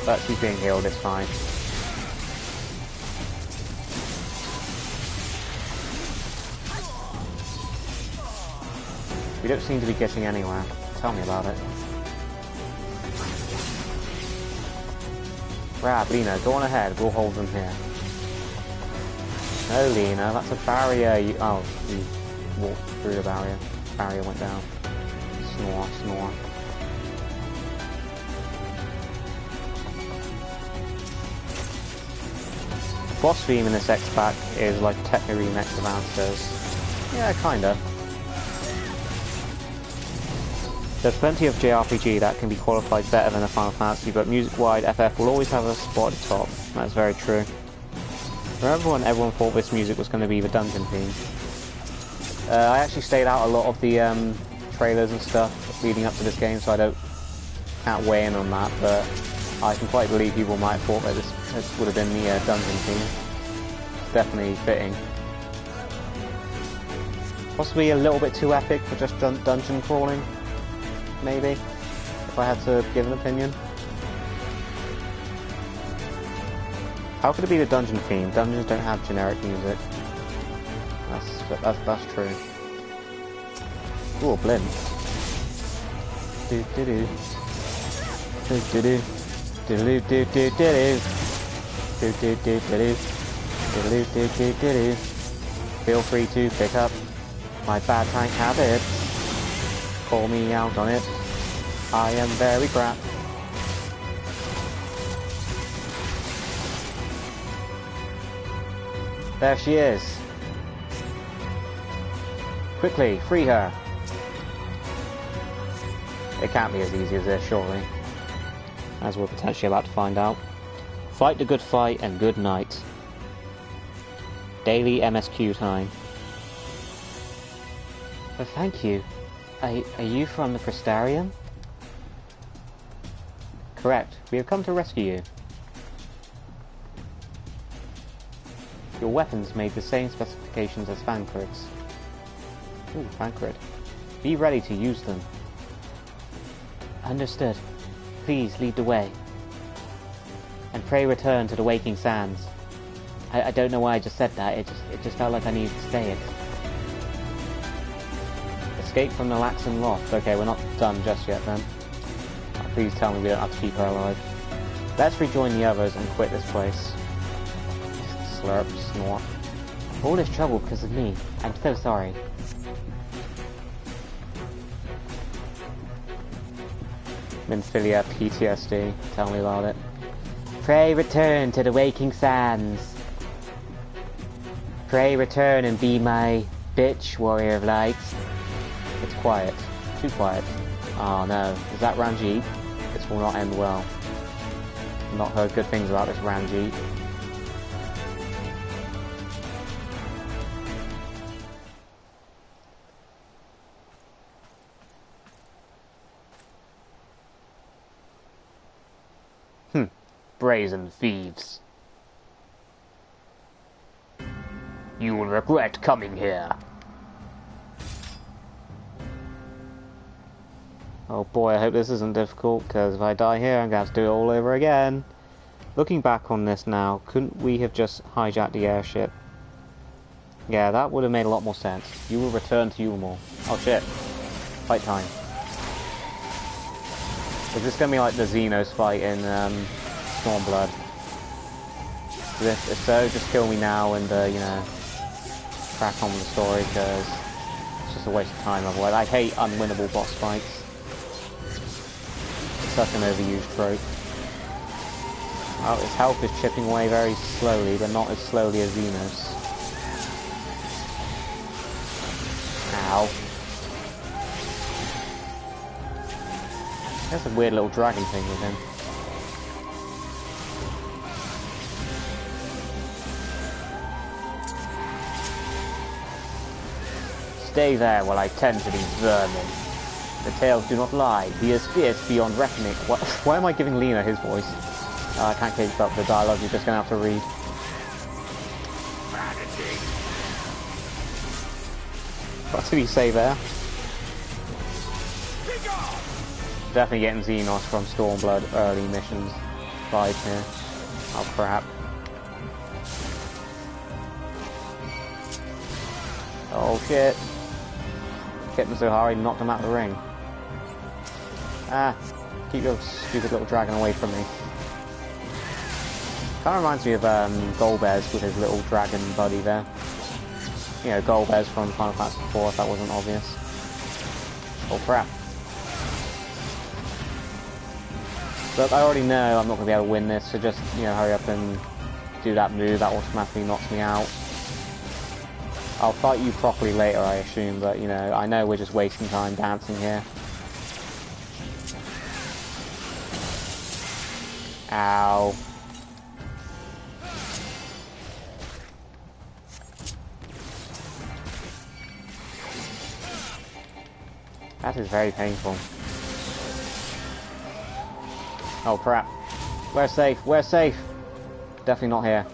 But she's being healed, it's fine. We don't seem to be getting anywhere. Tell me about it. Rab, Lena, go on ahead, we'll hold them here. No, Lena, that's a barrier. You walked through the barrier. Barrier went down. Snore, snore. Boss theme in this X-Pack is like a techno remix of Answers. Yeah, kinda. There's plenty of JRPG that can be qualified better than a Final Fantasy, but music-wide, FF will always have a spot at the top. That's very true. Remember when everyone thought this music was going to be the dungeon theme? I actually stayed out a lot of the trailers and stuff leading up to this game, so can't weigh in on that, but I can quite believe people might have thought that this would have been the dungeon theme. It's definitely fitting. Possibly a little bit too epic for just dungeon crawling, maybe, if I had to give an opinion. How could it be the dungeon theme? Dungeons don't have generic music. That's true. Ooh, Blinn. Do do do. Do do do. Do do do do do. Do do do do do. Do do do do do. Feel free to pick up my bad tank habits. Call me out on it. I am very crap. There she is. Quickly, free her. It can't be as easy as this, surely. As we're potentially about to find out. Fight the good fight and good night. Daily MSQ time. Oh, thank you. Are you from the Crystarium? Correct. We have come to rescue you. Your weapons made the same specifications as Fancred's. Ooh, Fancred. Be ready to use them. Understood. Please lead the way. And pray return to the Waking Sands. I don't know why I just said that, it just felt like I needed to say it. Escape from the Laxon Loft. Okay, we're not done just yet then. Please tell me we don't have to keep her alive. Let's rejoin the others and quit this place. Slurp, snort. All this trouble because of me. I'm so sorry. Minfilia PTSD. Tell me about it. Pray return to the Waking Sands. Pray return and be my bitch, warrior of light. It's quiet. Too quiet. Oh no. Is that Ranjit? This will not end well. I've not heard good things about this Ranjit. Brazen thieves. You will regret coming here. Oh boy, I hope this isn't difficult, because if I die here, I'm going to have to do it all over again. Looking back on this now, couldn't we have just hijacked the airship? Yeah, that would have made a lot more sense. You will return to Yulmore. Oh shit. Fight time. Is this going to be like the Xenos fight in Stormblood? If so, just kill me now and, you know, crack on with the story, because it's just a waste of time otherwise. I hate unwinnable boss fights. It's such an overused trope. Well, his health is chipping away very slowly, but not as slowly as Xenos. Ow. There's a weird little dragon thing with him. Stay there while I tend to these vermin. The tales do not lie. He is fierce beyond reckoning. Why am I giving Lena his voice? I can't keep up the dialogue, you're just going to have to read. What did he say there? Definitely getting Xenos from Stormblood early missions vibes here. Oh crap. Oh shit. Hit him so hard he knocked him out of the ring. Ah, keep your stupid little dragon away from me. Kind of reminds me of Golbez with his little dragon buddy there. You know, Golbez from Final Fantasy IV, if that wasn't obvious. Oh crap. But I already know I'm not going to be able to win this, so just, you know, hurry up and do that move, that automatically knocks me out. I'll fight you properly later, I assume, but, you know, I know we're just wasting time dancing here. Ow. That is very painful. Oh crap. We're safe, we're safe! Definitely not here.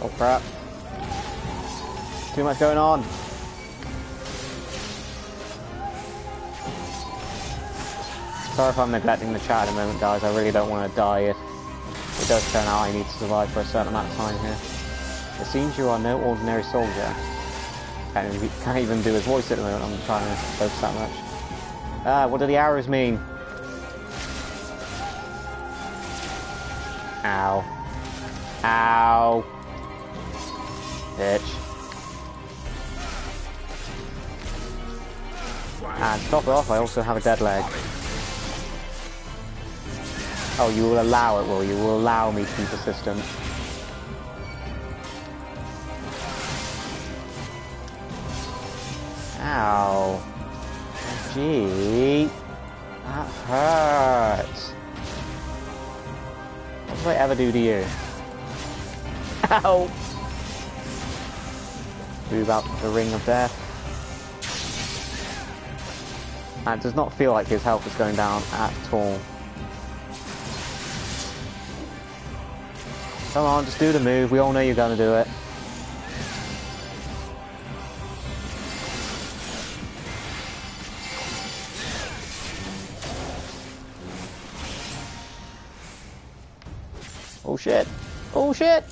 Oh crap. Too much going on. Sorry if I'm neglecting the chat at the moment, guys. I really don't want to die if it does turn out I need to survive for a certain amount of time here. It seems you are no ordinary soldier. Can't even do his voice at the moment, I'm trying to focus that much. Ah, what do the arrows mean? Ow. Ow. Bitch. And to top it off, I also have a dead leg. Oh, you will allow it, will you? You will allow me to be persistent. Ow. Gee. That hurts. What did I ever do to you? Ow. Move out the ring of death. And it does not feel like his health is going down at all. Come on, just do the move. We all know you're gonna do it. Oh shit! Oh shit!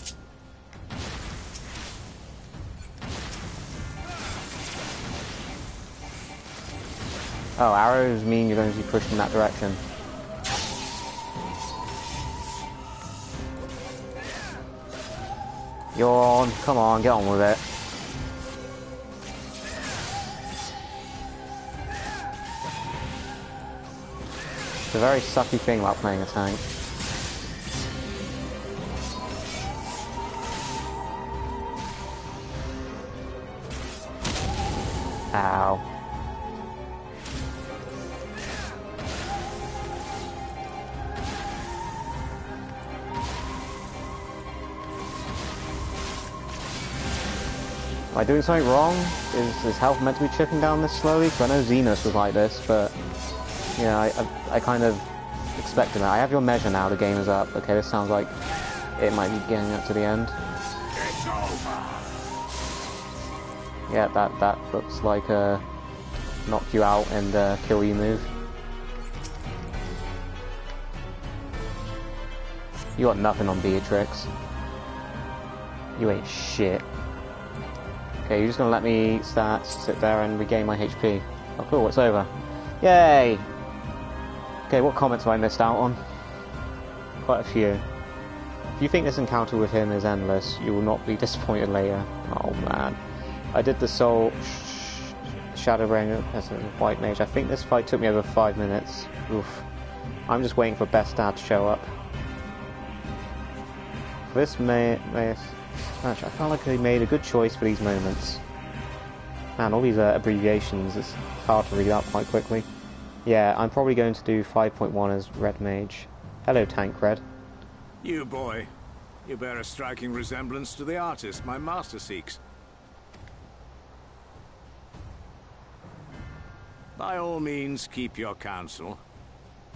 Oh, arrows mean you're going to be pushed in that direction. You're on. Come on, get on with it. It's a very sucky thing about playing a tank. Ow. Am I doing something wrong? Is his health meant to be chipping down this slowly? Because I know Xenos was like this, but... You know, I kind of expected that. I have your measure now, the game is up. Okay, this sounds like it might be getting up to the end. It's over. Yeah, that looks like a knock you out and kill you move. You got nothing on Beatrix. You ain't shit. Okay, you're just gonna let me sit there and regain my HP. Oh cool, it's over. Yay! Okay, what comments have I missed out on? Quite a few. If you think this encounter with him is endless, you will not be disappointed later. Oh man. I did the Soul Shadowbringer as a white mage. I think this fight took me over 5 minutes. Oof. I'm just waiting for Best Dad to show up. For this match, I felt like I made a good choice for these moments. Man, all these abbreviations, it's hard to read out quite quickly. Yeah, I'm probably going to do 5.1 as Red Mage. Hello, Tank Red. You boy, you bear a striking resemblance to the artist my master seeks. By all means, keep your counsel.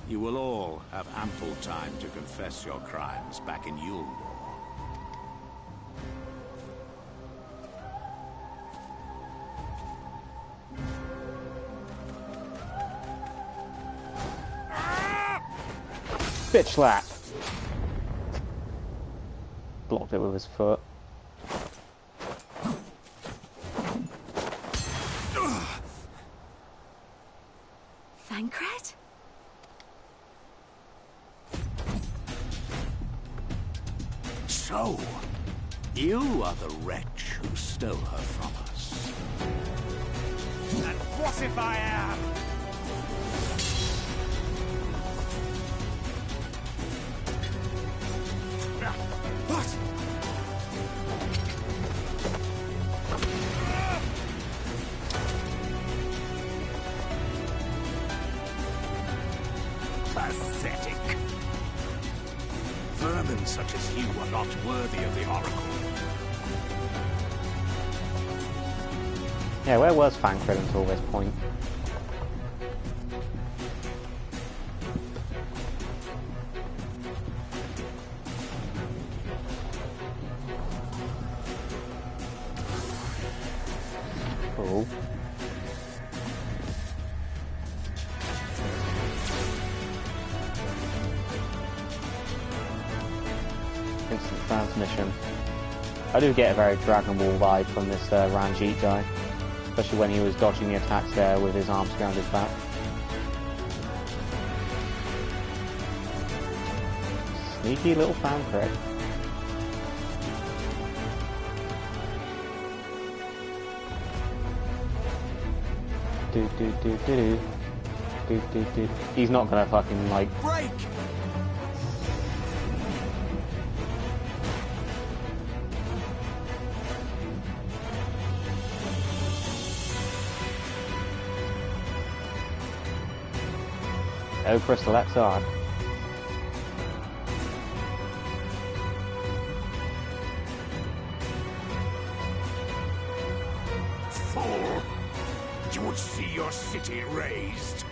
You will all have ample time to confess your crimes back in Yule. Bitch slap! Blocked it with his foot. Thancred? So, you are the wretch who stole her from us. And what if I am? What? Pathetic. Vermin such as you are not worthy of the Oracle. Yeah, where was Thancred until this point? Cool. Instant transmission. I do get a very Dragon Ball vibe from this Ranjit guy, especially when he was dodging the attacks there with his arms behind his back. Sneaky little fan prick. He's not gonna fucking like break. Oh, Crystal XR. Fool! You would see your city razed.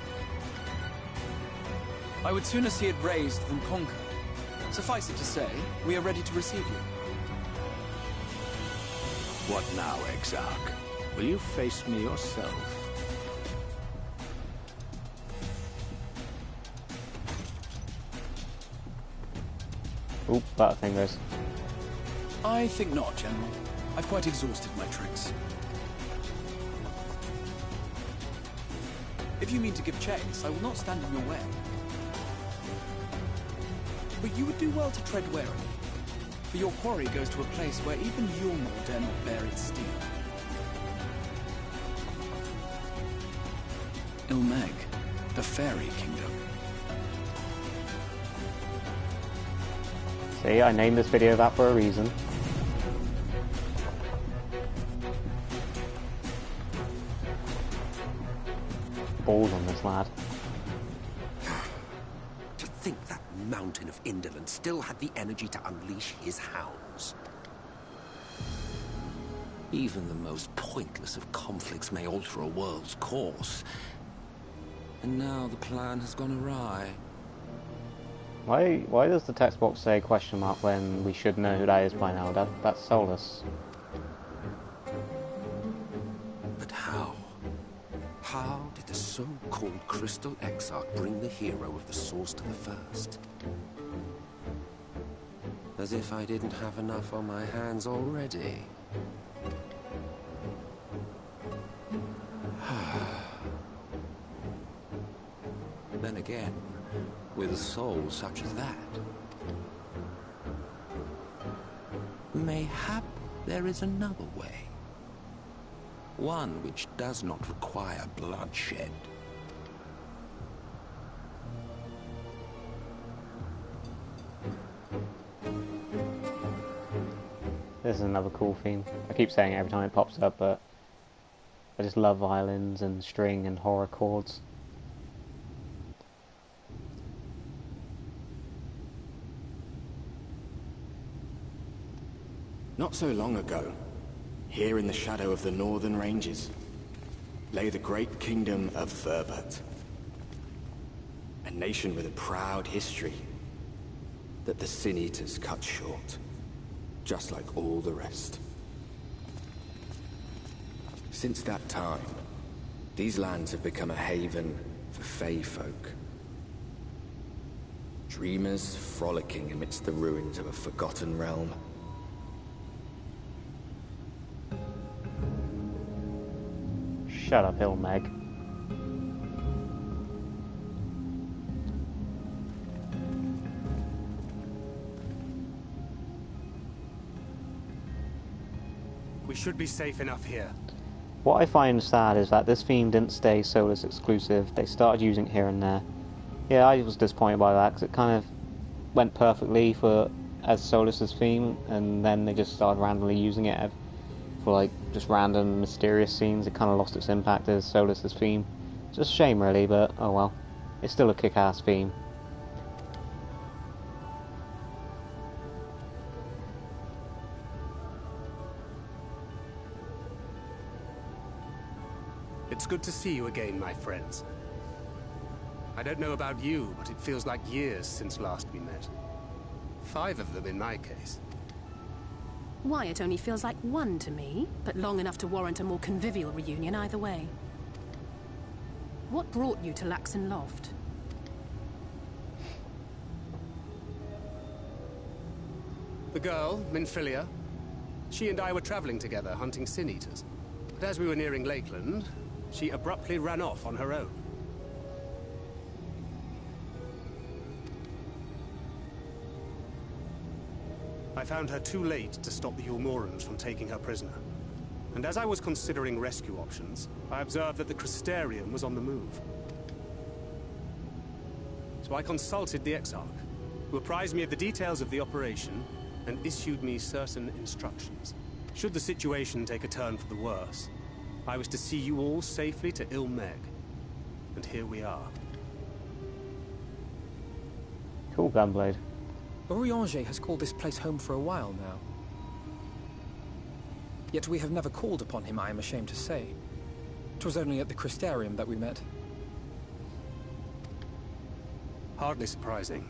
I would sooner see it razed than conquered. Suffice it to say, we are ready to receive you. What now, Exarch? Will you face me yourself? Oop, butterfingers. I think not, General. I've quite exhausted my tricks. If you mean to give chase, I will not stand in your way. But you would do well to tread warily, for your quarry goes to a place where even Yulmor dare not bear its steel. Il Mheg, the Fairy Kingdom. See, I named this video that for a reason. Balls on this lad. To think that mountain of indolence still had the energy to unleash his hounds. Even the most pointless of conflicts may alter a world's course. And now the plan has gone awry. Why does the text box say question mark when we should know who that is by now? That's Solus. But how? How did the so-called Crystal Exarch bring the hero of the Source to the First? As if I didn't have enough on my hands already. Then again, with a soul such as that, mayhap there is another way. One which does not require bloodshed. This is another cool theme. I keep saying it every time it pops up, but I just love violins and string and horror chords. Not so long ago, here in the shadow of the northern ranges, lay the great kingdom of Verbert. A nation with a proud history that the Sin Eaters cut short, just like all the rest. Since that time, these lands have become a haven for Fae folk. Dreamers frolicking amidst the ruins of a forgotten realm. Shut up, Il Mheg. We should be safe enough here. What I find sad is that this theme didn't stay Solus exclusive. They started using it here and there. Yeah, I was disappointed by that because it kind of went perfectly for as Solus's theme, and then they just started randomly using it for like just random mysterious scenes. It kind of lost its impact as Solus's theme. It's just a shame really, but oh well. It's still a kick-ass theme. It's good to see you again, my friends. I don't know about you, but it feels like years since last we met. 5 of them in my case. Why, it only feels like 1 to me, but long enough to warrant a more convivial reunion either way. What brought you to Laxon Loft? The girl, Minfilia, She and I were traveling together, hunting sin-eaters. But as we were nearing Lakeland, she abruptly ran off on her own. I found her too late to stop the Ulmorans from taking her prisoner. And as I was considering rescue options, I observed that the Crystarium was on the move. So I consulted the Exarch, who apprised me of the details of the operation and issued me certain instructions. Should the situation take a turn for the worse, I was to see you all safely to Il Mheg. And here we are. Cool, Gunblade. Urianger has called this place home for a while now. Yet we have never called upon him, I am ashamed to say. 'Twas only at the Crystarium that we met. Hardly surprising.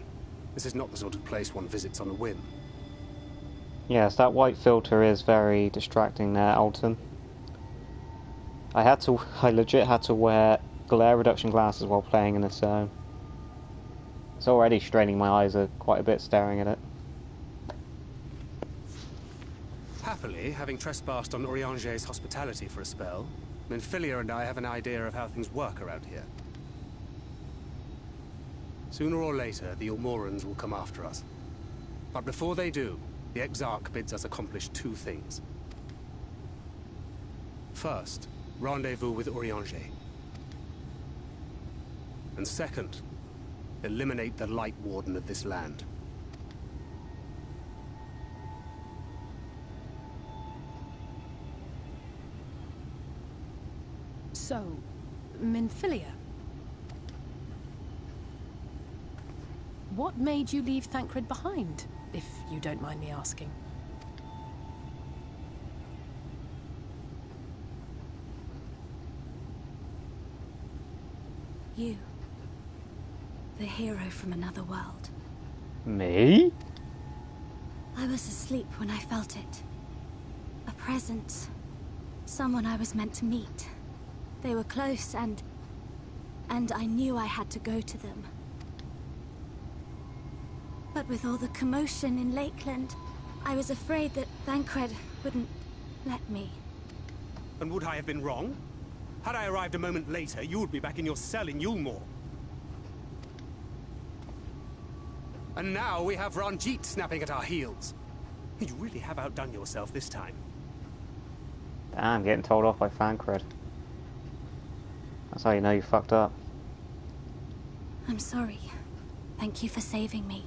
This is not the sort of place one visits on a whim. Yes, that white filter is very distracting there, Alton. I legit had to wear glare reduction glasses while playing in this zone. It's already straining my eyes quite a bit staring at it. Happily, having trespassed on Urianger's hospitality for a spell, Minfilia and I have an idea of how things work around here. Sooner or later, the Ulmorans will come after us. But before they do, the Exarch bids us accomplish two things. First, rendezvous with Urianger. And second, eliminate the Light Warden of this land. So, Minfilia. What made you leave Thancred behind, if you don't mind me asking? You. The hero from another world. Me? I was asleep when I felt it. A presence. Someone I was meant to meet. They were close and I knew I had to go to them. But with all the commotion in Lakeland, I was afraid that Thancred wouldn't let me. And would I have been wrong? Had I arrived a moment later, you would be back in your cell in Yulmore. And now we have Ranjit snapping at our heels. You really have outdone yourself this time. Damn, getting told off by Thancred. That's how you know you fucked up. I'm sorry. Thank you for saving me.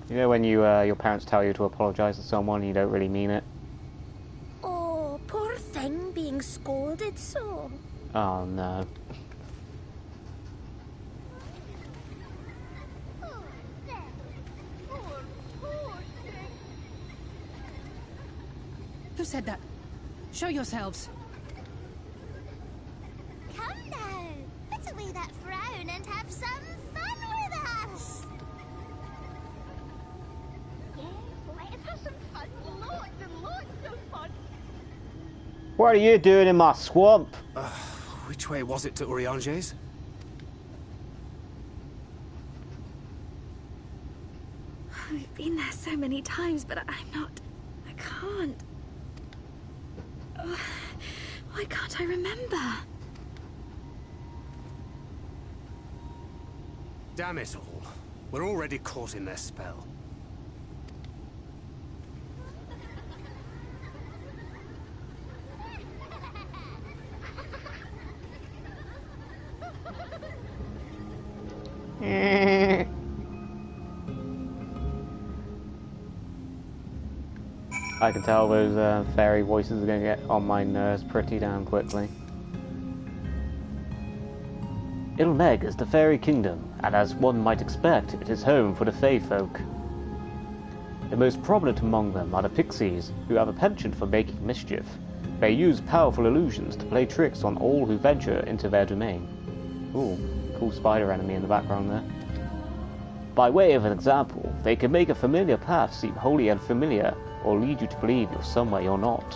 You know when your parents tell you to apologise to someone and you don't really mean it? Oh, poor thing being scolded so. Oh no. Who said that? Show yourselves. Come now, put away that frown and have some fun with us. Yes, let's have some fun. Loads and loads of fun. What are you doing in my swamp? Which way was it to Urianger's? We've been there so many times, but I can't. Why can't I remember? Damn it all. We're already caught in their spell. I can tell those fairy voices are going to get on my nerves pretty damn quickly. Il Mheg is the fairy kingdom, and as one might expect, it is home for the Fae folk. The most prominent among them are the pixies, who have a penchant for making mischief. They use powerful illusions to play tricks on all who venture into their domain. Ooh, cool spider enemy in the background there. By way of an example, they can make a familiar path seem wholly unfamiliar, or lead you to believe you're somewhere you're not.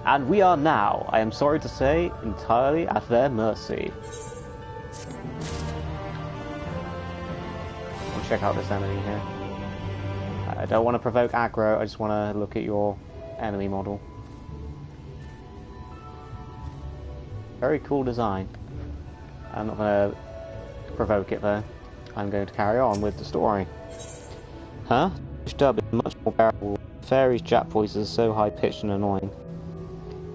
And we are now, I am sorry to say, entirely at their mercy. We'll check out this enemy here. I don't want to provoke aggro, I just want to look at your enemy model. Very cool design. I'm not going to provoke it though. I'm going to carry on with the story. Huh? This dub is much more bearable. Faeries' chat voices are so high-pitched and annoying.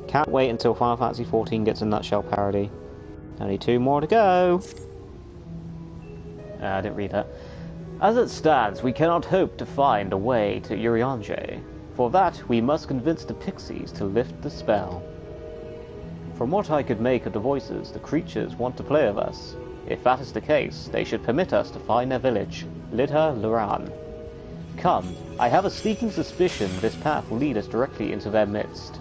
Can't wait until Final Fantasy XIV gets a nutshell parody. Only 2 more to go! I didn't read that. As it stands, we cannot hope to find a way to Urianger. For that, we must convince the pixies to lift the spell. From what I could make of the voices, the creatures want to play with us. If that is the case, they should permit us to find their village, Lidha Luran. Come, I have a sneaking suspicion this path will lead us directly into their midst.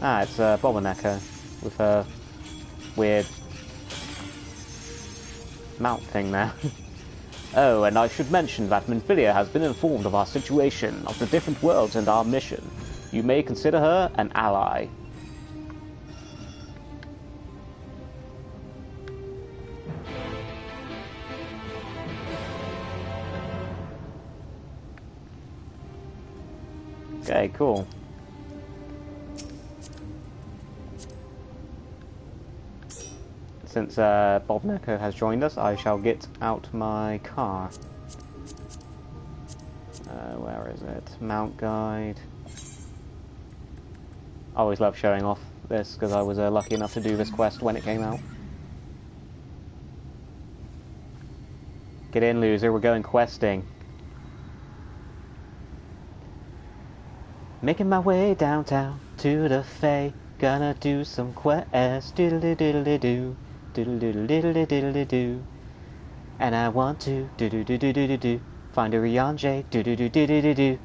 Ah, it's Bobaneko with her weird mount thing there. Oh, and I should mention that Minfilia has been informed of our situation, of the different worlds and our mission. You may consider her an ally. Okay, cool. Since Bobaneko has joined us, I shall get out my car. Where is it? Mount guide. I always love showing off this because I was lucky enough to do this quest when it came out. Get in, loser, we're going questing. Making my way downtown to the Fae, gonna do some quests, diddle-diddle-diddle-doo, diddle-diddle-diddle-diddle-doo. And I want to do-do-do-do-do-do-do, find a Urianger, do-do-do-do-do-do-do.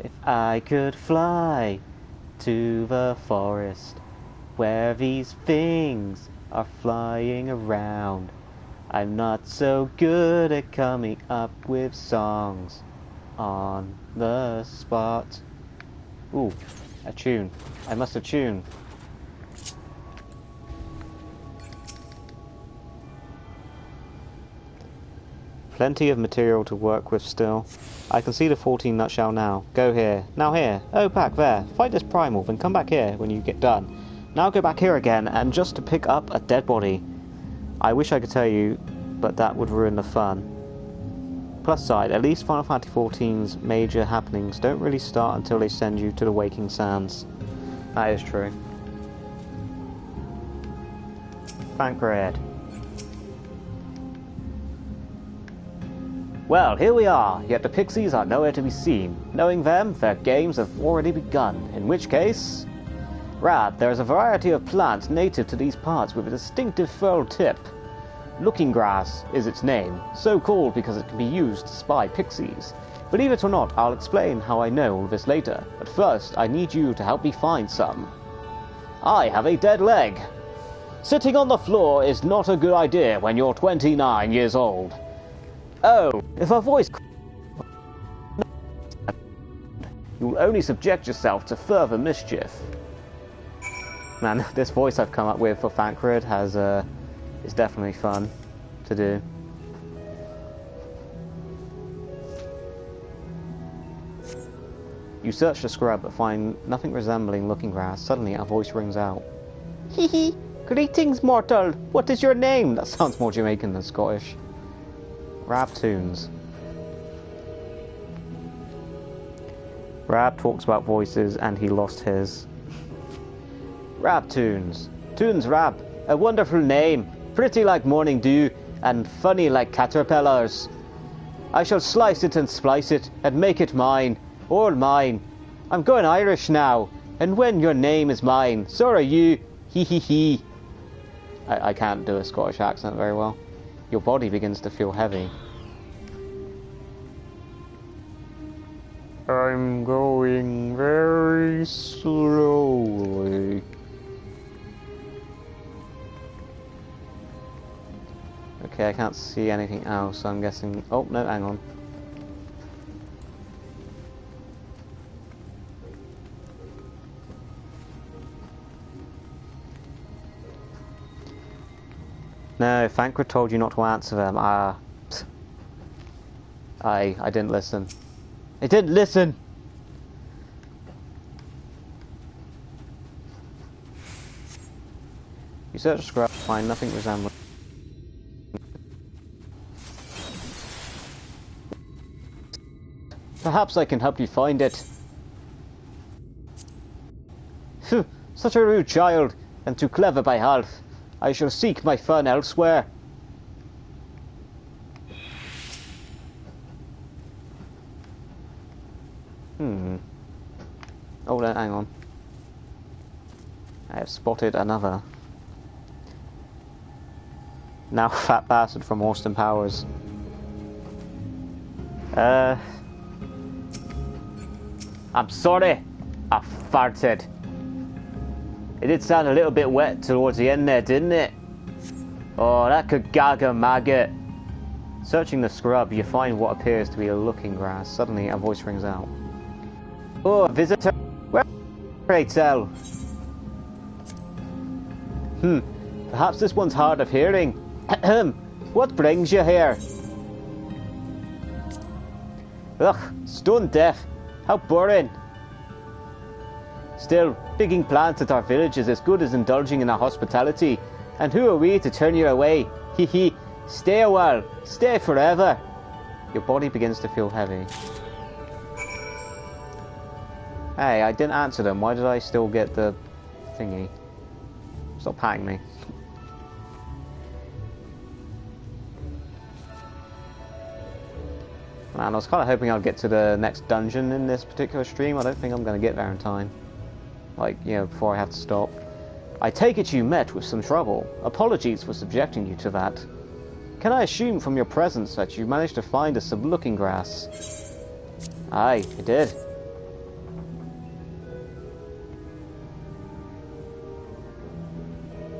If I could fly to the forest where these things are flying around. I'm not so good at coming up with songs on the spot. Ooh, a tune. I must have tuned. Plenty of material to work with still. I can see the 14 nutshell now. Go here. Now here. Oh, back there. Fight this primal, then come back here when you get done. Now go back here again, and just to pick up a dead body. I wish I could tell you, but that would ruin the fun. Plus side, at least Final Fantasy XIV's major happenings don't really start until they send you to the Waking Sands. That is true. Thancred. Well, here we are, yet the pixies are nowhere to be seen. Knowing them, their games have already begun, in which case... Rad, there is a variety of plants native to these parts with a distinctive furrowed tip. Looking Grass is its name, so called because it can be used to spy pixies. Believe it or not, I'll explain how I know all this later, but first I need you to help me find some. I have a dead leg. Sitting on the floor is not a good idea when you're 29 years old. Oh, if a voice... you'll only subject yourself to further mischief. Man, this voice I've come up with for Thancred has, is definitely fun to do. You search the scrub but find nothing resembling Looking Grass. Suddenly a voice rings out. Hee hee! Greetings, mortal! What is your name? That sounds more Jamaican than Scottish. Rabtoons. Rab talks about voices and he lost his. Rabtoons. Toons Rab. A wonderful name. Pretty like morning dew and funny like caterpillars. I shall slice it and splice it and make it mine. All mine. I'm going Irish now. And when your name is mine, so are you. Hee hee hee. I can't do a Scottish accent very well. Your body begins to feel heavy. I'm going very slowly. Okay, I can't see anything else, so I'm guessing... Oh, no, hang on. No, Thancred told you not to answer them. Ah. I didn't listen. I didn't listen! You search scrap, find nothing resembling. Perhaps I can help you find it. Phew, such a rude child, and too clever by half. I shall seek my fun elsewhere. Oh, hang on. I have spotted another. Now fat bastard from Austin Powers. I'm sorry. I farted. It did sound a little bit wet towards the end there, didn't it? Oh, that could gag a maggot. Searching the scrub, you find what appears to be a looking glass. Suddenly, a voice rings out. Oh, a visitor. Where pray tell? Perhaps this one's hard of hearing. What brings you here? Ugh, stone deaf. How boring. Still, picking plants at our village is as good as indulging in our hospitality. And who are we to turn you away? Hee hee. Stay a while. Stay forever. Your body begins to feel heavy. Hey, I didn't answer them. Why did I still get the thingy? Stop patting me. Man, I was kind of hoping I'd get to the next dungeon in this particular stream. I don't think I'm going to get there in time. Like, you know, before I have to stop. I take it you met with some trouble. Apologies for subjecting you to that. Can I assume from your presence that you managed to find us some looking glass? Aye, I did.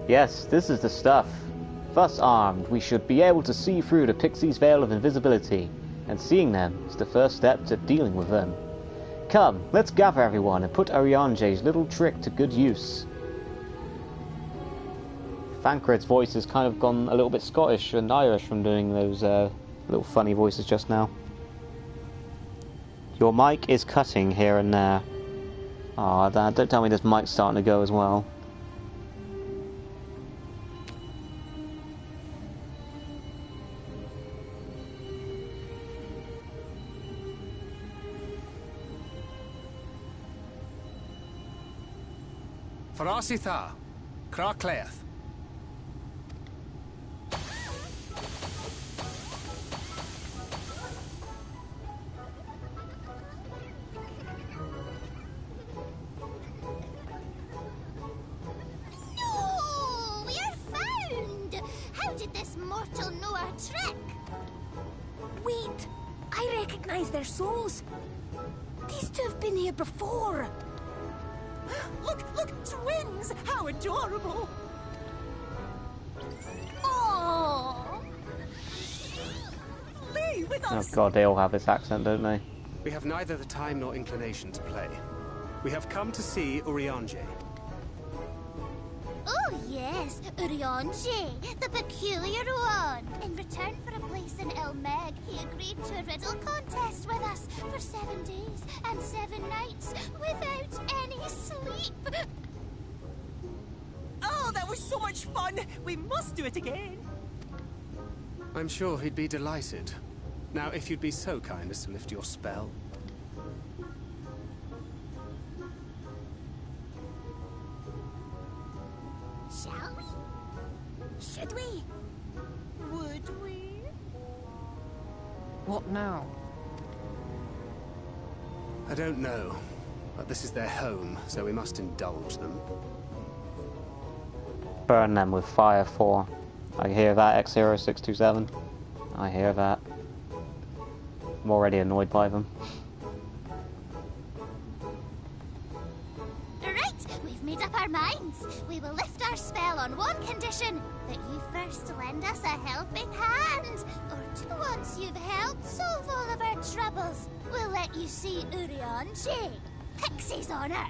Yes, this is the stuff. Thus armed, we should be able to see through the pixie's veil of invisibility, and seeing them is the first step to dealing with them. Come, let's gather everyone and put Arianje's little trick to good use. Thancred's voice has kind of gone a little bit Scottish and Irish from doing those little funny voices just now. Your mic is cutting here and there. Aw, don't tell me this mic's starting to go as well. Farasitha, Kracleath. No! We're found! How did this mortal know our trick? Wait! I recognize their souls. These two have been here before. Look, twins! How adorable! Oh! Play with us! Oh god, they all have this accent, don't they? We have neither the time nor inclination to play. We have come to see Urianger. Oh yes, Urianger, the peculiar one. In return for a place in Il Mheg, he agreed to a riddle contest with us for 7 days and 7 nights without any sleep. Oh, that was so much fun! We must do it again! I'm sure he'd be delighted. Now, if you'd be so kind as to lift your spell. Shall we? Should we? Would we? What now? I don't know, but this is their home, so we must indulge them. Burn them with fire 4. I hear that, X0627. I hear that. I'm already annoyed by them. Right, we've made up our minds. We will lift our spell on one condition, that you first lend us a helping hand. Or two, once you've helped solve all of our troubles, we'll let you see Urianger. Pixie's honor.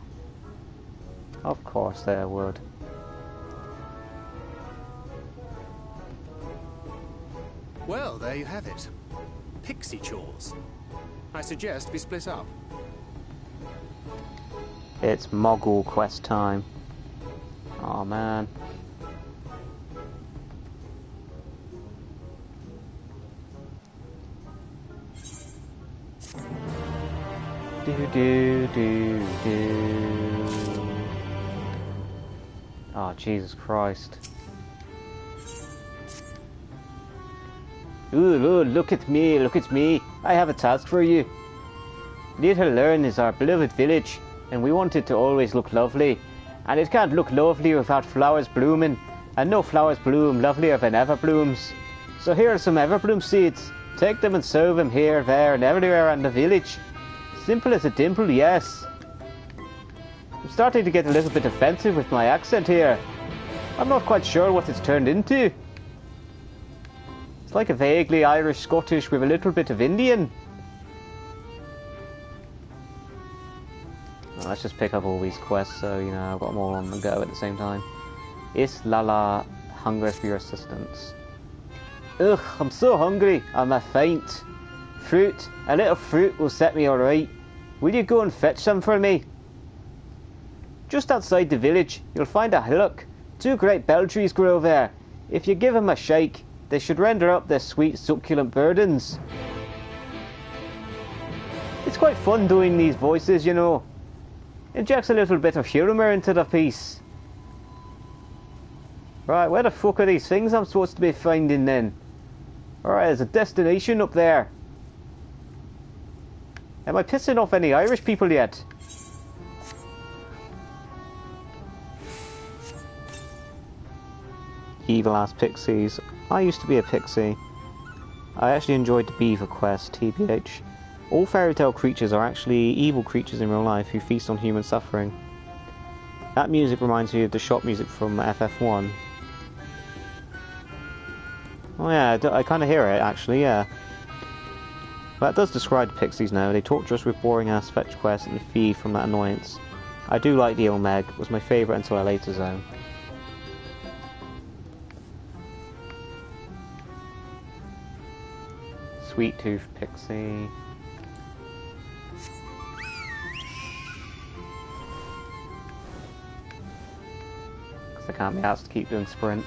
Of course they would. Well, there you have it. pixie chores. I suggest we split up. It's Mogul quest time. Oh man. Do. Oh, Jesus Christ. Ooh, look at me, look at me. I have a task for you. Little Lern is our beloved village, and we want it to always look lovely. And it can't look lovely without flowers blooming, and no flowers bloom lovelier than everblooms. So here are some everbloom seeds. Take them and sow them here, there, and everywhere in the village. Simple as a dimple, yes. I'm starting to get a little bit offensive with my accent here. I'm not quite sure what it's turned into. It's like a vaguely Irish-Scottish with a little bit of Indian. Well, let's just pick up all these quests so, you know, I've got them all on the go at the same time. Is Lala hungers for your assistance? Ugh, I'm so hungry. I'm a faint. Fruit. A little fruit will set me alright. Will you go and fetch some for me? Just outside the village, you'll find a hillock. 2 great bell trees grow there. If you give them a shake, they should render up their sweet, succulent burdens. It's quite fun doing these voices, you know. Injects a little bit of humour into the piece. Right, where the fuck are these things I'm supposed to be finding then? Alright, there's a destination up there. Am I pissing off any Irish people yet? Evil ass pixies. I used to be a pixie. I actually enjoyed the beaver quest, TBH. All fairy tale creatures are actually evil creatures in real life who feast on human suffering. That music reminds me of the shop music from FF1. Oh yeah, I kind of hear it actually, yeah. That does describe the pixies now. They torture us with boring ass fetch quests and feed from that annoyance. I do like the Il Mheg. It was my favourite until I later zone. Sweet Tooth Pixie. Because I can't be asked to keep doing sprint.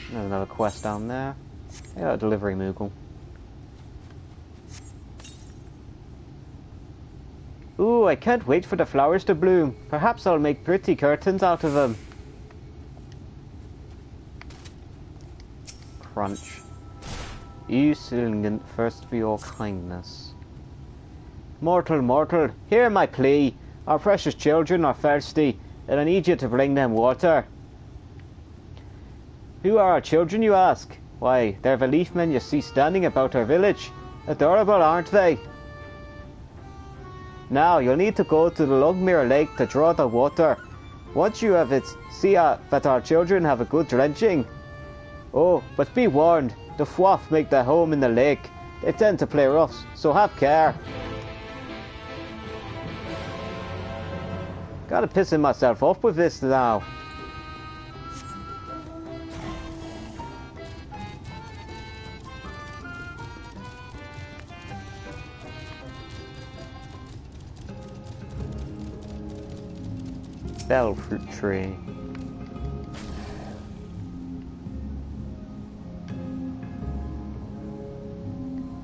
There's another quest down there. Yeah, delivery Moogle. Ooh, I can't wait for the flowers to bloom. Perhaps I'll make pretty curtains out of them. Crunch. You, Silingant, first for your kindness. Mortal, mortal, hear my plea. Our precious children are thirsty, and I need you to bring them water. Who are our children, you ask? Why, they're the leaf men you see standing about our village. Adorable, aren't they? Now, you'll need to go to the Lugmere Lake to draw the water. Once you have it, see that our children have a good drenching. Oh, but be warned, the Fwaff make their home in the lake. They tend to play rough, so have care. Gotta pissing myself off with this now. Bell fruit tree.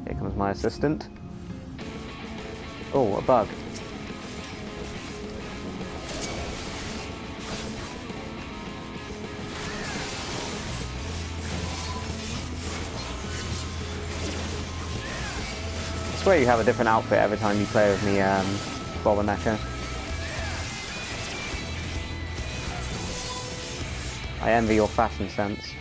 Here comes my assistant. Oh, a bug. I swear you have a different outfit every time you play with me, Bob and Necker. I envy your fashion sense.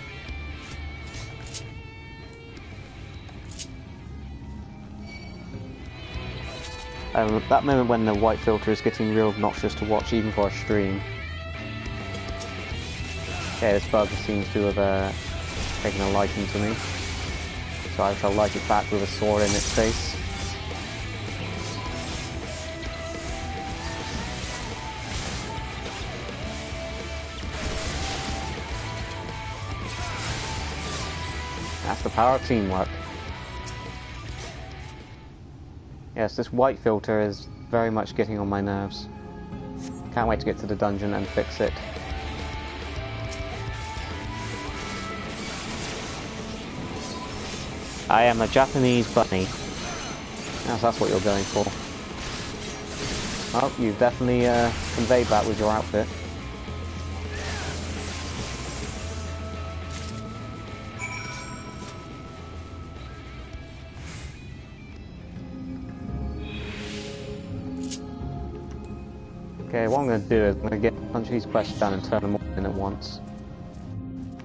That moment when the white filter is getting real obnoxious to watch even for a stream. Okay, this bug seems to have taken a liking to me. So I shall light it back with a sword in its face. That's the power of teamwork. Yes, this white filter is very much getting on my nerves. Can't wait to get to the dungeon and fix it. I am a Japanese bunny. Yes, that's what you're going for. Oh, you've definitely conveyed that with your outfit. Okay, what I'm going to do is I'm going to get a bunch of these quests done and turn them all in at once.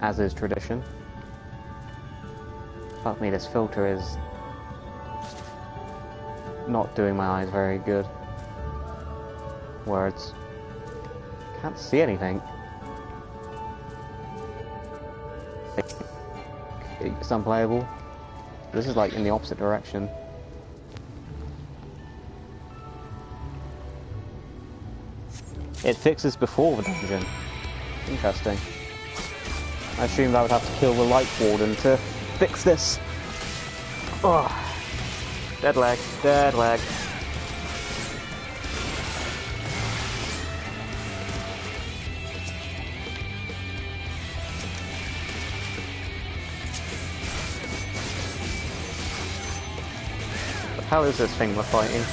As is tradition. Fuck me, this filter is not doing my eyes very good. Words. Can't see anything. It's unplayable. This is like in the opposite direction. It fixes before the dungeon. Interesting. I assumed I would have to kill the Light Warden to fix this. Oh. Dead leg, dead leg. What the hell is this thing we're fighting?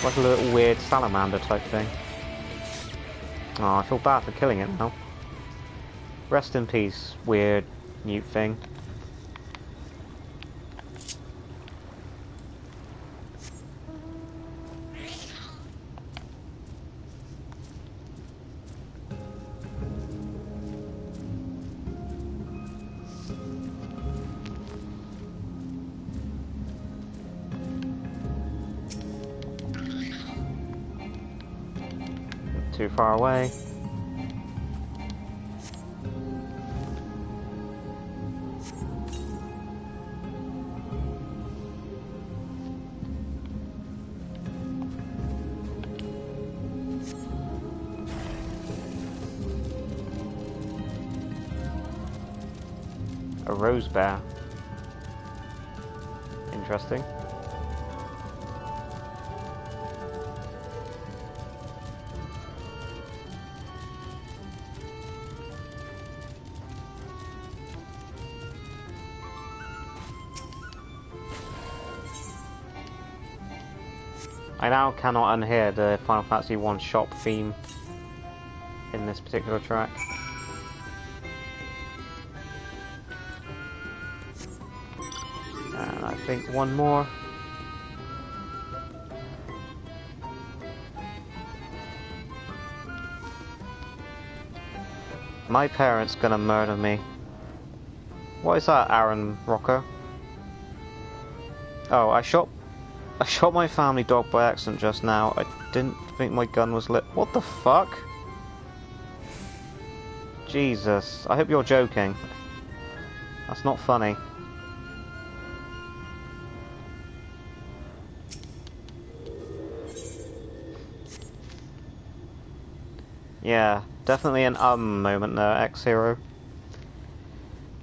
Like a little weird salamander type thing. Oh, I feel bad for killing it now. Rest in peace, weird, newt thing. Too far away. A rose bear. Interesting. I now cannot unhear the Final Fantasy I shop theme in this particular track. And I think one more. My parents gonna murder me. What is that, Aaron Rocker? Oh, I shot my family dog by accident just now. I didn't think my gun was lit. What the fuck? Jesus. I hope you're joking. That's not funny. Yeah, definitely an moment there, ex-hero.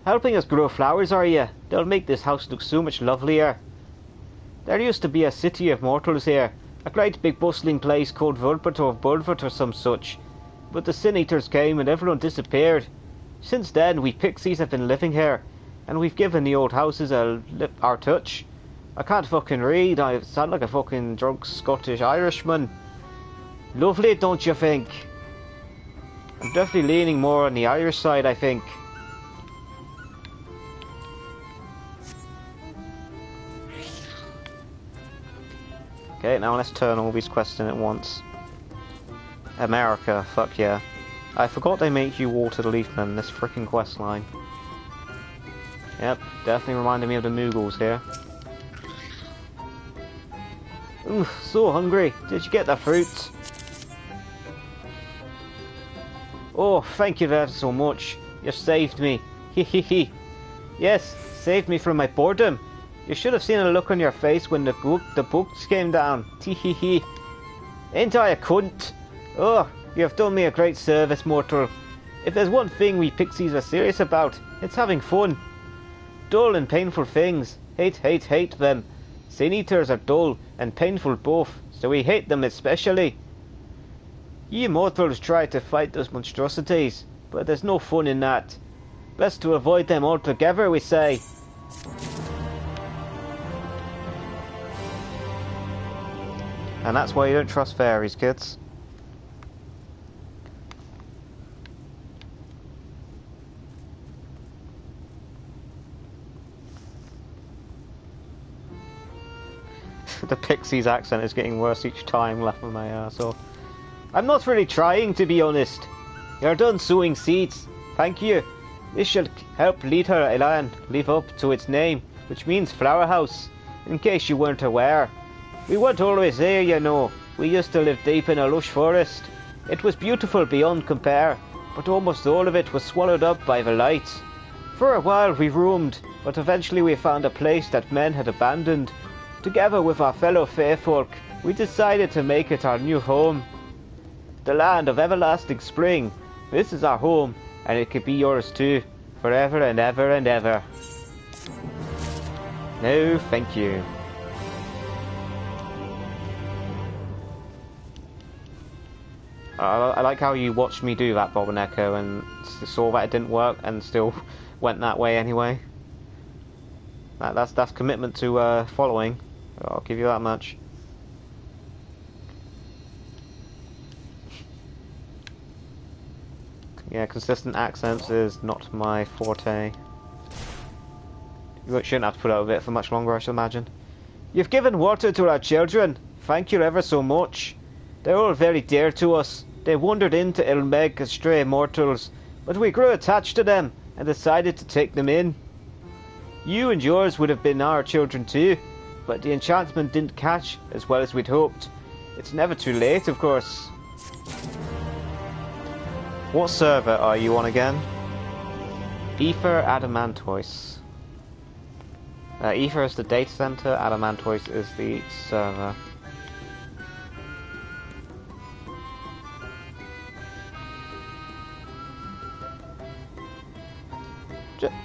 Helping us grow flowers, are you? They'll make this house look so much lovelier. There used to be a city of mortals here, a great big bustling place called Vulpert or Bulvert or some such. But the Sin Eaters came and everyone disappeared. Since then, we pixies have been living here, and we've given the old houses our touch. I can't fucking read, I sound like a fucking drunk Scottish Irishman. Lovely, don't you think? I'm definitely leaning more on the Irish side, I think. Okay, now let's turn all these quests in at once. America, fuck yeah. I forgot they make you water the Leafman in this frickin' quest line. Yep, definitely reminded me of the Moogles here. Ooh, so hungry. Did you get the fruit? Oh, thank you ever so much. You saved me. Hee. Yes, saved me from my boredom. You should have seen a look on your face when the books came down. Tee. Ain't I a cunt? Oh, you have done me a great service, mortal. If there's one thing we pixies are serious about, it's having fun. dull and painful things. Hate, hate, hate them. Sin eaters are dull and painful both, so we hate them especially. Ye mortals try to fight those monstrosities, but there's no fun in that. Best to avoid them altogether, we say. And that's why you don't trust fairies, kids. The Pixie's accent is getting worse each time, laughing my ass off. I'm not really trying, to be honest. You're done sowing seeds. Thank you. This shall help lead her Elan live up to its name, which means flower house, in case you weren't aware. We weren't always here, you know. We used to live deep in a lush forest. It was beautiful beyond compare, but almost all of it was swallowed up by the light. For a while we roamed, but eventually we found a place that men had abandoned. Together with our fellow fairfolk, we decided to make it our new home. The land of everlasting spring. This is our home, and it could be yours too, forever and ever and ever. No, thank you. I like how you watched me do that, Bob and Echo, and saw that it didn't work, and still went that way anyway. That's commitment to following. I'll give you that much. Yeah, consistent accents is not my forte. You shouldn't have to put up with it for much longer, I should imagine. You've given water to our children. Thank you ever so much. They're all very dear to us. They wandered into Il Mheg as stray mortals, but we grew attached to them and decided to take them in. You and yours would have been our children too, but the enchantment didn't catch as well as we'd hoped. It's never too late, of course. What server are you on again? Ether Adamantois. Ether is the data center, Adamantois is the server.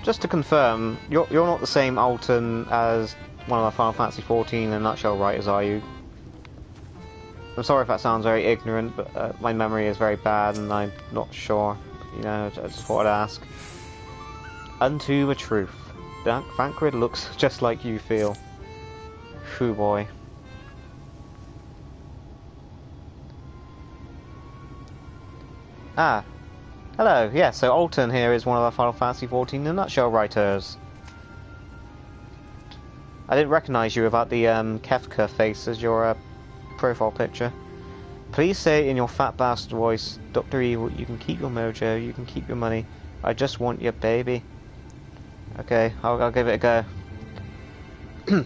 Just to confirm, you're not the same Alton as one of the Final Fantasy XIV in a nutshell writers, are you? I'm sorry if that sounds very ignorant, but my memory is very bad and I'm not sure. You know, I just thought I'd ask. Unto the truth. Thancred looks just like you feel. Hoo boy. Ah. Hello, yeah, so Alton here is one of our Final Fantasy XIV in a nutshell writers. I didn't recognise you without the Kefka face as your profile picture. Please say in your fat bastard voice, Dr. Evil, you can keep your mojo, you can keep your money. I just want your baby. Okay, I'll give it a go.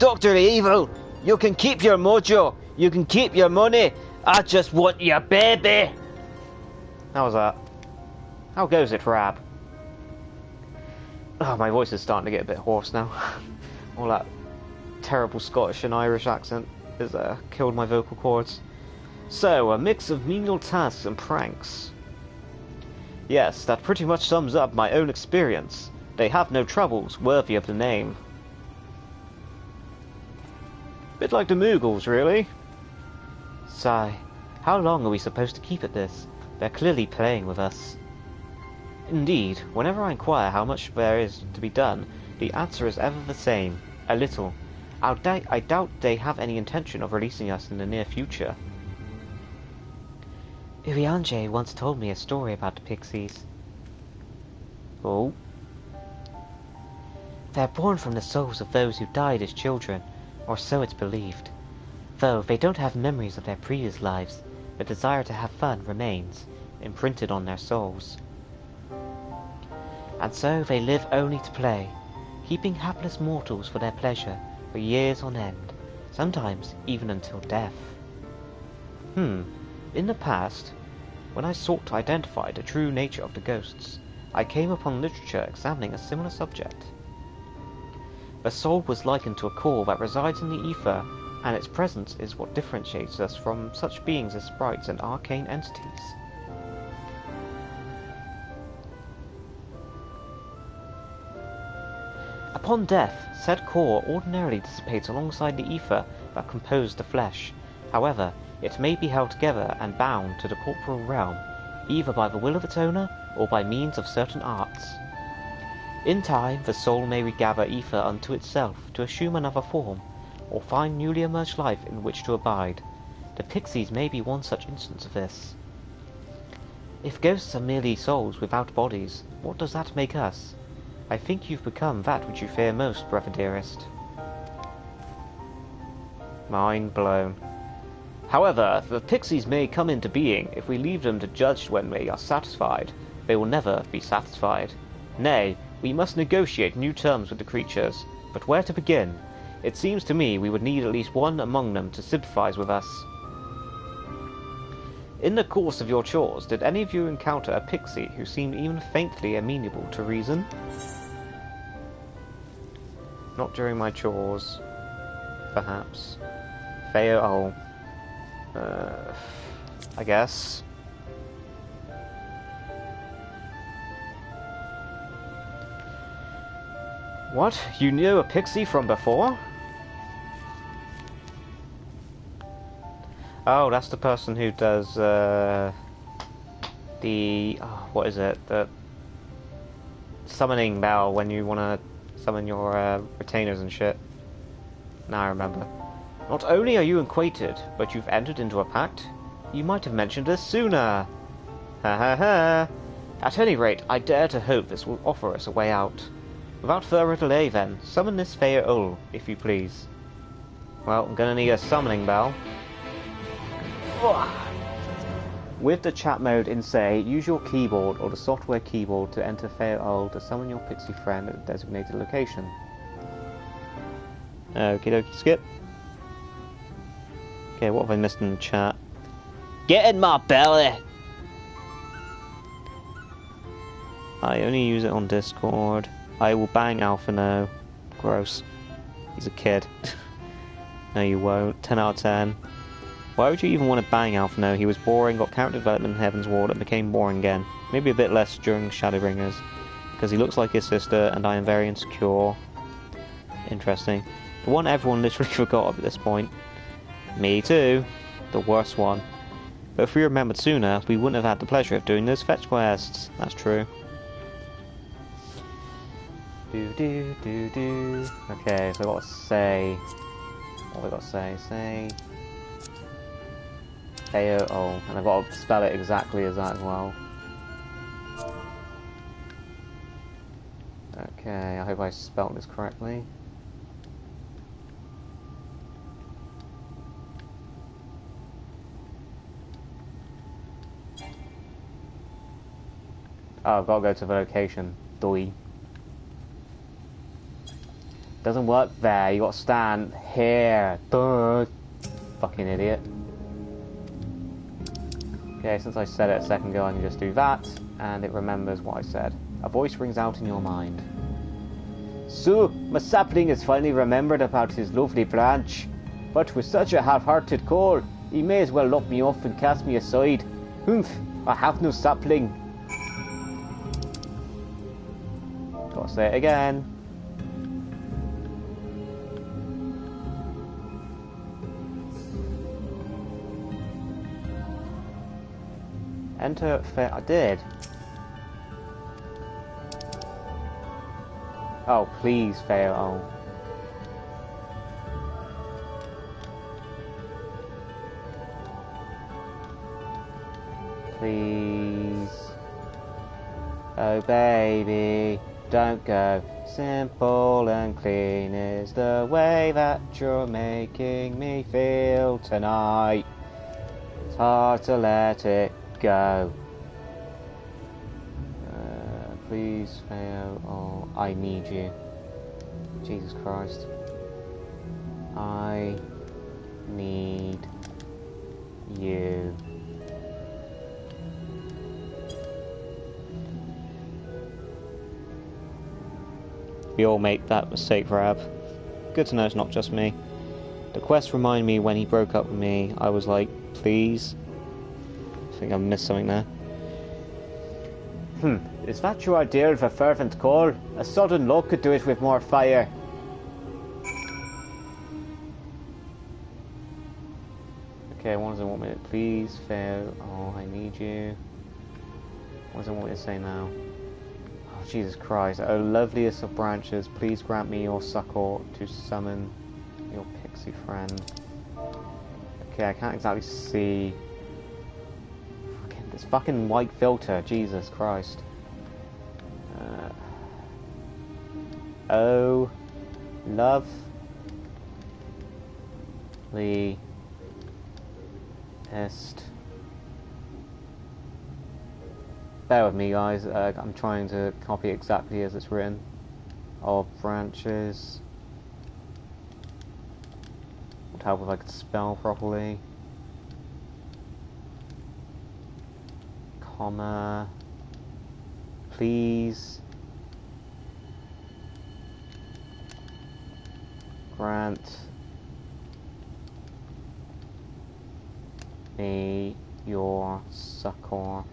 Dr. Evil, you can keep your mojo, you can keep your money. I just want your baby. How was that? How goes it, Rab? Oh, my voice is starting to get a bit hoarse now. All that terrible Scottish and Irish accent has killed my vocal cords. So, a mix of menial tasks and pranks. Yes, that pretty much sums up my own experience. They have no troubles worthy of the name. Bit like the Moogles, really. Sigh. How long are we supposed to keep at this? They're clearly playing with us. Indeed, whenever I inquire how much there is to be done, the answer is ever the same. A little. I doubt they have any intention of releasing us in the near future. Urianger once told me a story about the pixies. Oh? They're born from the souls of those who died as children, or so it's believed. Though they don't have memories of their previous lives, the desire to have fun remains, imprinted on their souls. And so they live only to play, keeping hapless mortals for their pleasure for years on end, sometimes even until death. In the past, when I sought to identify the true nature of the ghosts, I came upon literature examining a similar subject. The soul was likened to a core that resides in the ether, and its presence is what differentiates us from such beings as sprites and arcane entities. Upon death, said core ordinarily dissipates alongside the ether that composed the flesh. However, it may be held together and bound to the corporeal realm, either by the will of its owner or by means of certain arts. In time, the soul may regather ether unto itself to assume another form, or find newly emerged life in which to abide. The pixies may be one such instance of this. If ghosts are merely souls without bodies, what does that make us? I think you've become that which you fear most, brother dearest. Mind blown. However, the pixies may come into being if we leave them to judge when we are satisfied. They will never be satisfied. Nay, we must negotiate new terms with the creatures. But where to begin? It seems to me we would need at least one among them to sympathize with us. In the course of your chores, did any of you encounter a pixie who seemed even faintly amenable to reason? Not during my chores. Perhaps. Fail. I guess. What? You knew a pixie from before? Oh, that's the person who does, what is it? The summoning bell when you want to summon your, retainers and shit. Now I remember. Not only are you acquainted, but you've entered into a pact? You might have mentioned this sooner. Ha ha ha. At any rate, I dare to hope this will offer us a way out. Without further delay then, summon this Faeries, if you please. Well, I'm gonna need a summoning bell. With the chat mode in say, use your keyboard or the software keyboard to enter Faeries to summon your pixie friend at a designated location. Okie dokie, skip. Okay, what have I missed in the chat? Get in my belly! I only use it on Discord. I will bang Alpha now. Gross. He's a kid. No you won't. 10 out of 10. Why would you even want to bang Alpha now? He was boring, got character development in Heaven's Ward, and became boring again. Maybe a bit less during Shadowbringers. Because he looks like his sister, and I am very insecure. Interesting. The one everyone literally forgot of at this point. Me too. The worst one. But if we remembered sooner, we wouldn't have had the pleasure of doing those fetch quests. That's true. Okay, so I gotta say... What have I gotta say? Say... Faeries, and I've got to spell it exactly as that as well. Okay, I hope I spelled this correctly. Oh, I've got to go to the location. Doi. Doesn't work there, you got to stand here. Duh. Fucking idiot. Okay, since I said it a second ago, I can just do that, and it remembers what I said. A voice rings out in your mind. So, my sapling has finally remembered about his lovely branch. But with such a half-hearted call, he may as well lock me off and cast me aside. Humph, I have no sapling. Gotta say it again. Enter fair. I did. Oh, please fail. Please. Oh, baby, don't go. Simple and clean is the way that you're making me feel tonight. It's hard to let it go. Please fail. Oh, I need you. Jesus Christ. I need you. We all make that mistake, Rab. Good to know it's not just me. The quest reminded me when he broke up with me, I was like, please. I think I missed something there. Is that your idea of a fervent call? A sudden look could do it with more fire. Okay, what does it want me to... Please fail. Oh, I need you. What does it want me to say now? Oh, Jesus Christ. Oh, loveliest of branches, please grant me your succor to summon your pixie friend. Okay, I can't exactly see... This fucking white filter, Jesus Christ. Oh, love the est. Bear with me, guys. I'm trying to copy exactly as it's written. Of branches. Would help if I could spell properly. Comma, please grant me your succor.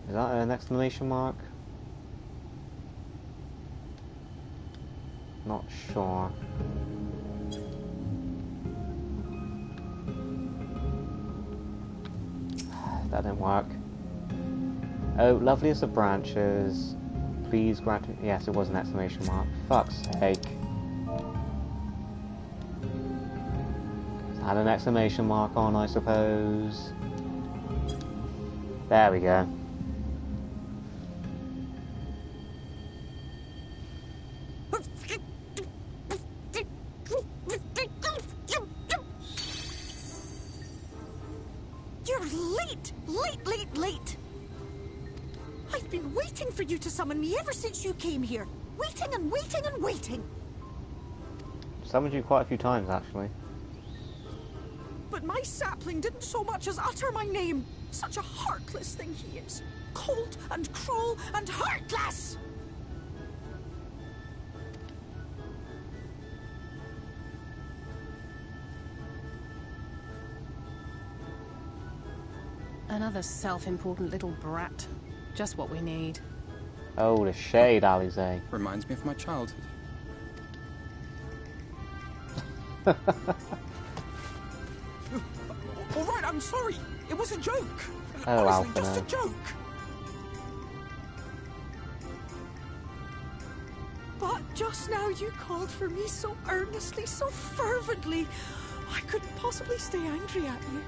Is that an exclamation mark? Not sure. That didn't work. Oh, loveliest of branches. Please grant me... Yes, it was an exclamation mark. Fuck's sake. Had an exclamation mark on, I suppose. There we go. Summon me ever since you came here. Waiting and waiting and waiting. Summoned you quite a few times, actually. But my sapling didn't so much as utter my name. Such a heartless thing he is. Cold and cruel and heartless! Another self-important little brat. Just what we need. Oh, the shade, Alize. Reminds me of my childhood. All right, I'm sorry. It was a joke. Oh, honestly, just a joke. But just now you called for me so earnestly, so fervently. I couldn't possibly stay angry at you.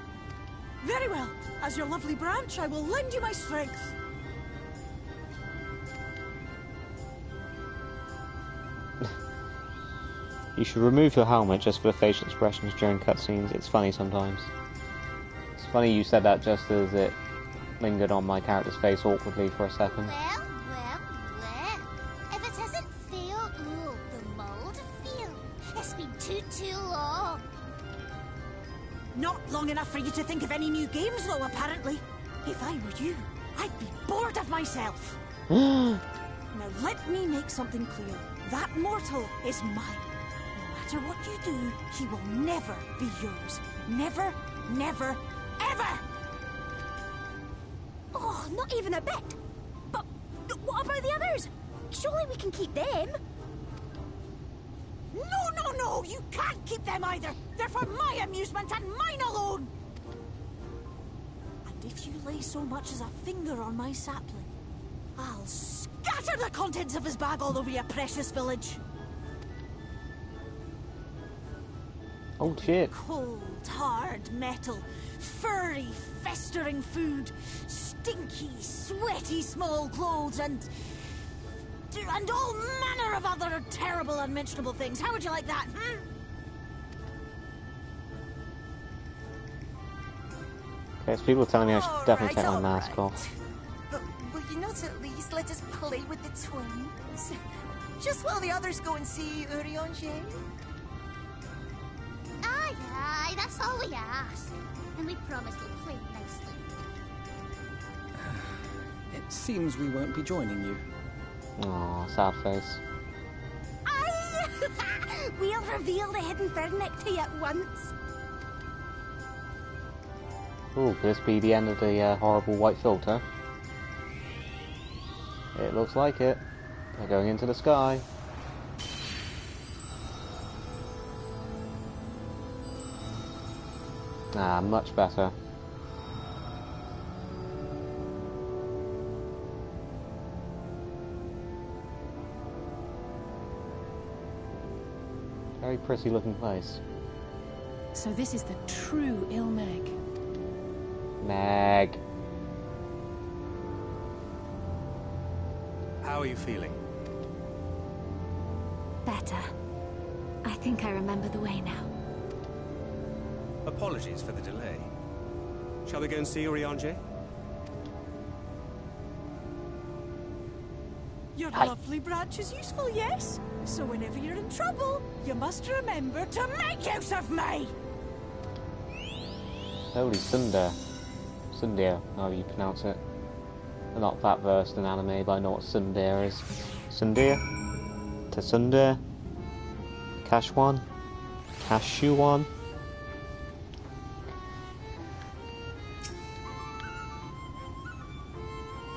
Very well. As your lovely branch, I will lend you my strength. You should remove your helmet just for the facial expressions during cutscenes. It's funny sometimes. It's funny you said that just as it lingered on my character's face awkwardly for a second. Well. If it isn't Theo, ooh, the mold feel. It's been too long. Not long enough for you to think of any new games, though, apparently. If I were you, I'd be bored of myself. Now let me make something clear. That mortal is mine. No matter what you do, he will never be yours. Never, never, ever! Oh, not even a bit. But what about the others? Surely we can keep them. No, you can't keep them either. They're for my amusement and mine alone. And if you lay so much as a finger on my sapling, I'll scatter the contents of his bag all over your precious village. Oh shit. Cold, hard metal, furry, festering food, stinky, sweaty small clothes, and all manner of other terrible, unmentionable things. How would you like that, Okay, so people are telling me I should definitely take my mask off. But will you not at least let us play with the twins? Just while the others go and see Urianger? Aye, that's all we ask. And we promise we'll play nicely. It seems we won't be joining you. Aw, sad face. Aye! We'll reveal the hidden Vernick to you at once. Ooh, could this be the end of the horrible white filter? It looks like it. They're going into the sky. Ah, much better. Very pretty looking place. So this is the true Il Mheg. Meg. How are you feeling? Better. I think I remember the way now. Apologies for the delay. Shall we go and see Urianger? Your lovely branch is useful, yes? So whenever you're in trouble, you must remember to make use of me! Holy Sunder. Sundir, however you pronounce it. I'm not that versed in anime, but I know what Sundir is. Sundir? Tsundir? Kashwan? Kashuwan?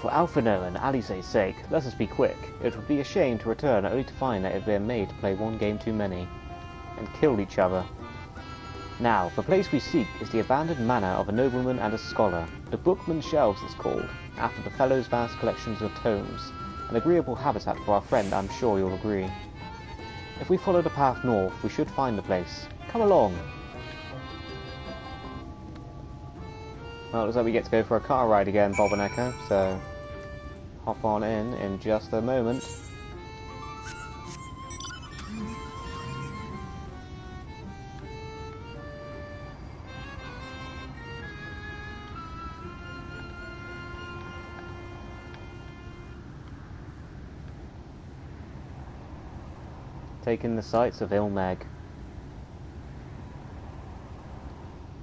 For Alphino and Alice's sake, let us be quick. It would be a shame to return only to find that it had been made to play one game too many, and killed each other. Now, the place we seek is the abandoned manor of a nobleman and a scholar. The Bookman's Shelves it's called, after the fellow's vast collections of tomes. An agreeable habitat for our friend, I'm sure you'll agree. If we follow the path north, we should find the place. Come along! Well, it looks like we get to go for a car ride again, Bob and Echo, so hop on in just a moment. Taking the sights of Il Mheg.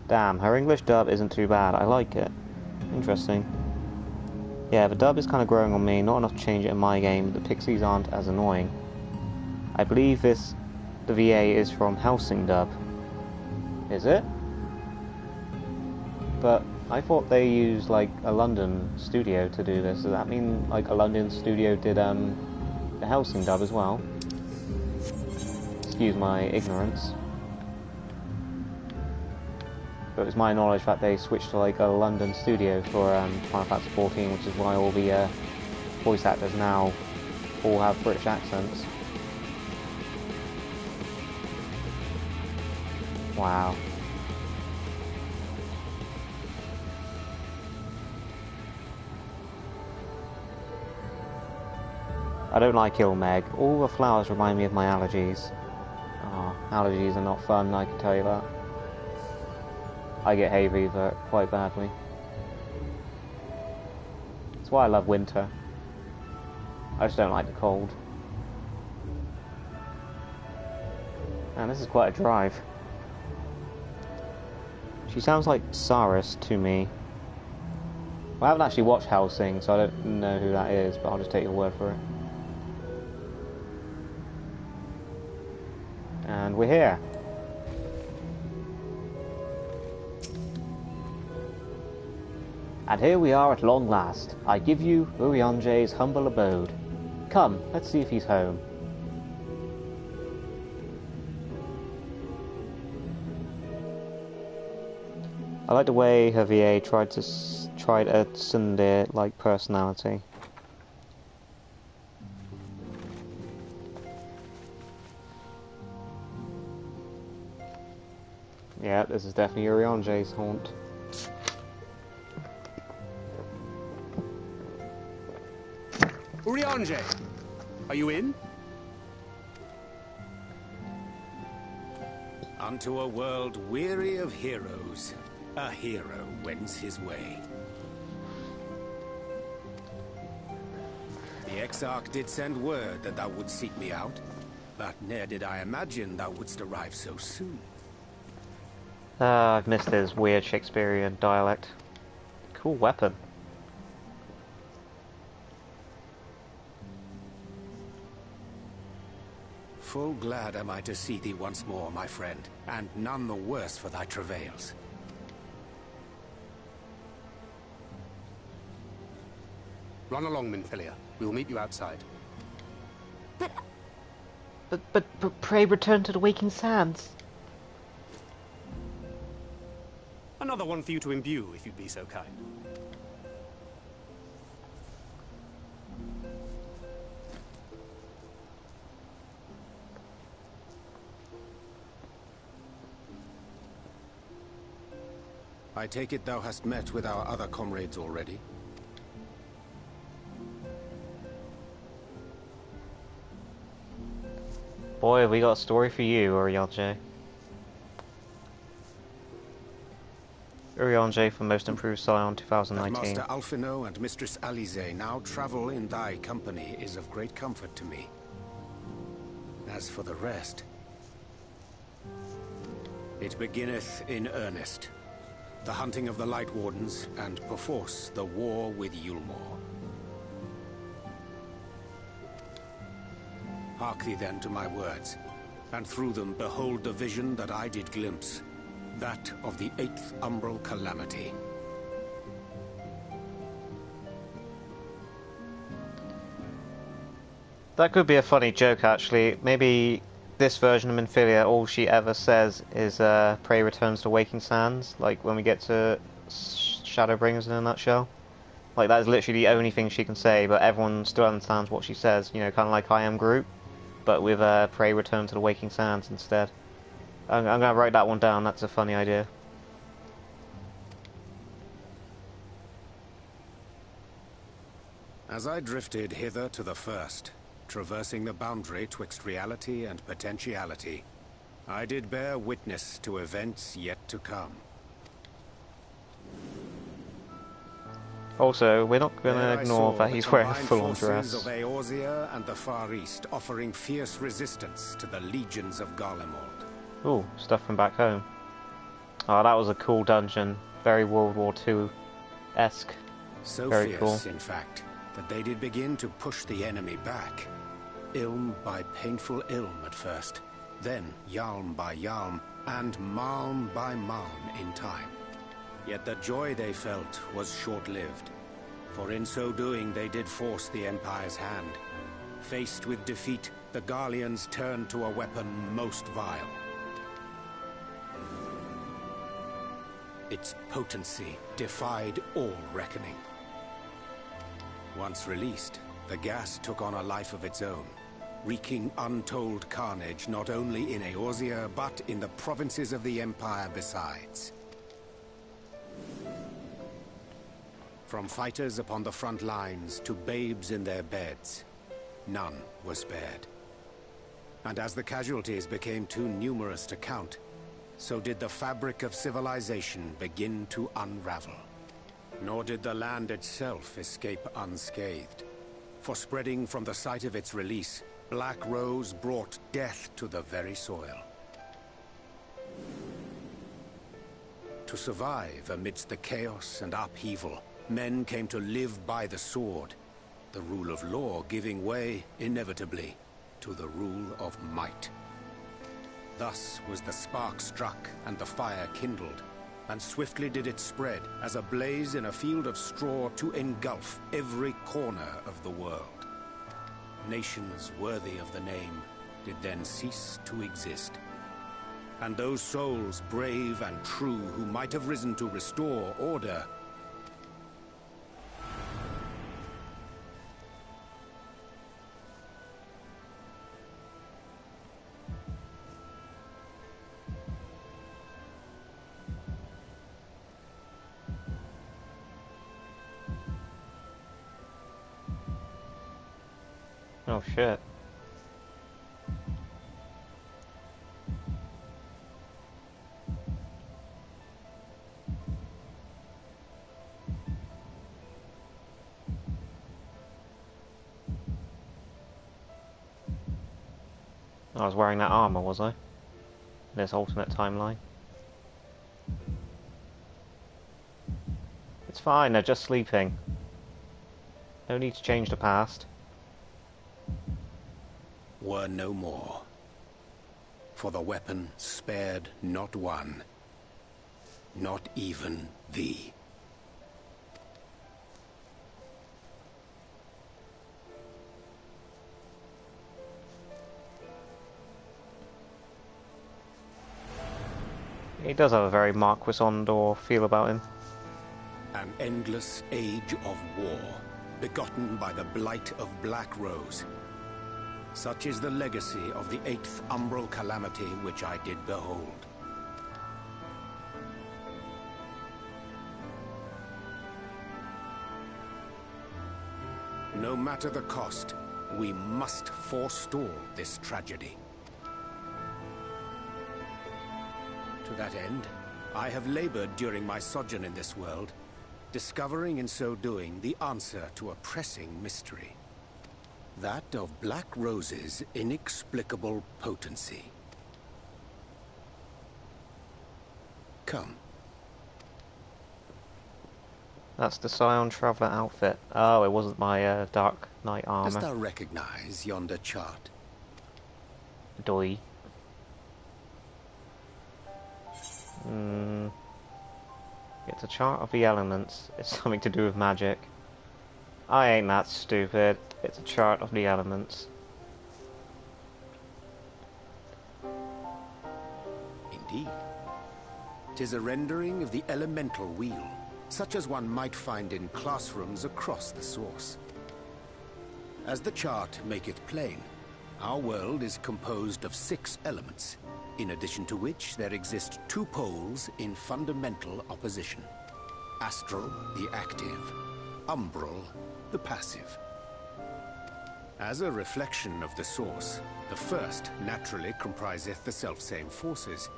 Damn, her English dub isn't too bad. I like it. Interesting. Yeah, the dub is kind of growing on me. Not enough to change it in my game, but the pixies aren't as annoying. I believe the VA is from Helsing dub. Is it? But I thought they used like a London studio to do this. Does that mean like a London studio did the Helsing dub as well? Excuse my ignorance. But it was my knowledge that they switched to like a London studio for Final Fantasy XIV, which is why all the voice actors now all have British accents. Wow. I don't like Il Mheg. All the flowers remind me of my allergies. Oh, allergies are not fun, I can tell you that. I get hay fever quite badly. That's why I love winter. I just don't like the cold. And this is quite a drive. She sounds like Saris to me. Well, I haven't actually watched Helsing, so I don't know who that is, but I'll just take your word for it. And we're here. And here we are at long last. I give you Urianger's humble abode. Come, let's see if he's home. I like the way her VA tried a tsundere-like personality. Yeah, this is definitely Urianger's haunt. Urianger, are you in? Unto a world weary of heroes, a hero wends his way. The Exarch did send word that thou wouldst seek me out, but ne'er did I imagine thou wouldst arrive so soon. I've missed his weird Shakespearean dialect. Cool weapon. Full glad am I to see thee once more, my friend, and none the worse for thy travails. Run along, Minfilia. We'll meet you outside. But pray return to the waking sands. Another one for you to imbue, if you'd be so kind. I take it thou hast met with our other comrades already? Boy, have we got a story for you, Uriel-J. Uriel-J for Most Improved Scion 2019. That Master Alphino and Mistress Alize now travel in thy company is of great comfort to me. As for the rest, it beginneth in earnest. The hunting of the Light Wardens, and perforce the war with Yulmore. Hark thee then to my words, and through them behold the vision that I did glimpse, that of the 8th Umbral Calamity. That could be a funny joke, actually. Maybe this version of Minfilia, all she ever says is Prey returns to Waking Sands, like when we get to Shadowbringers in a nutshell. Like, that is literally the only thing she can say, but everyone still understands what she says, you know, kind of like I Am Groot, but with Prey return to the Waking Sands instead. I'm gonna write that one down, that's a funny idea. As I drifted hither to the first, traversing the boundary twixt reality and potentiality, I did bear witness to events yet to come. Also, we're not gonna ignore that he's wearing a full-on dress. Of Eorzea and the Far East offering fierce resistance to the legions of Garlemald. Ooh, stuff from back home. Oh, that was a cool dungeon. Very World War II-esque. So very fierce, cool. in fact, that they did begin to push the enemy back. Ilm by painful ilm at first, then Yalm by Yalm, and Malm by Malm in time. Yet the joy they felt was short-lived, for in so doing they did force the Empire's hand. Faced with defeat, the Garleans turned to a weapon most vile. Its potency defied all reckoning. Once released, the gas took on a life of its own, wreaking untold carnage not only in Eorzea, but in the provinces of the Empire besides. From fighters upon the front lines to babes in their beds, none were spared. And as the casualties became too numerous to count, so did the fabric of civilization begin to unravel. Nor did the land itself escape unscathed. For spreading from the site of its release, Black Rose brought death to the very soil. To survive amidst the chaos and upheaval, men came to live by the sword, the rule of law giving way, inevitably, to the rule of might. Thus was the spark struck and the fire kindled, and swiftly did it spread as a blaze in a field of straw to engulf every corner of the world. Nations worthy of the name did then cease to exist. And those souls brave and true who might have risen to restore order Oh shit. I was wearing that armor, was I? In this alternate timeline. It's fine, they're just sleeping. No need to change the past. were no more. For the weapon spared not one, not even thee. He does have a very Marquis Ondor feel about him. An endless age of war, begotten by the blight of Black Rose. Such is the legacy of the 8th umbral calamity which I did behold. No matter the cost, we must forestall this tragedy. To that end, I have labored during my sojourn in this world, discovering in so doing the answer to a pressing mystery. That of Black Rose's inexplicable potency. Come. That's the Scion Traveler outfit. Oh, it wasn't my Dark Knight armor. Dost thou recognize yonder chart? Doi. It's a chart of the elements. It's something to do with magic. I ain't that stupid. It's a chart of the elements. Indeed. 'Tis a rendering of the elemental wheel, such as one might find in classrooms across the source. As the chart maketh plain, our world is composed of 6 elements, in addition to which there exist 2 poles in fundamental opposition. Astral, the active, umbral, the passive. As a reflection of the source, the first naturally compriseth the selfsame forces.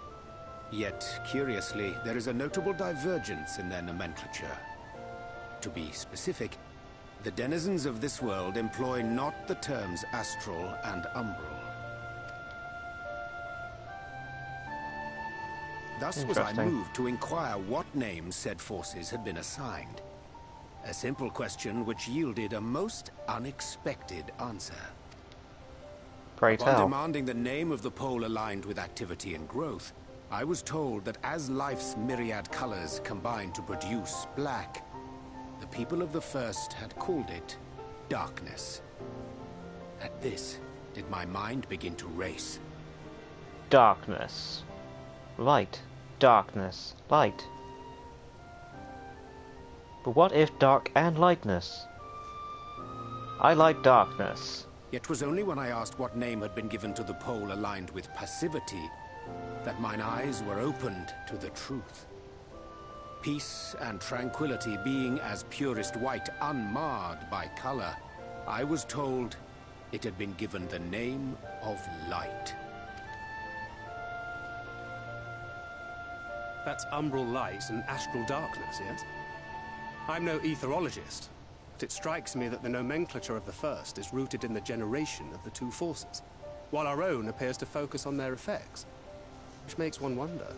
Yet, curiously, there is a notable divergence in their nomenclature. To be specific, the denizens of this world employ not the terms astral and umbral. Thus was I moved to inquire what names said forces had been assigned. A simple question which yielded a most unexpected answer. Pray Upon tell. demanding the name of the pole aligned with activity and growth, I was told that as life's myriad colors combine to produce black, the people of the first had called it darkness. At this, did my mind begin to race. Darkness. Light. Darkness. Light. But what if dark and lightness? I like darkness. Yet 'twas only when I asked what name had been given to the pole aligned with passivity that mine eyes were opened to the truth. Peace and tranquility being as purest white, unmarred by color, I was told it had been given the name of light. That's umbral light and astral darkness, yes? I'm no etherologist, but it strikes me that the nomenclature of the first is rooted in the generation of the 2 forces, while our own appears to focus on their effects. Which makes one wonder,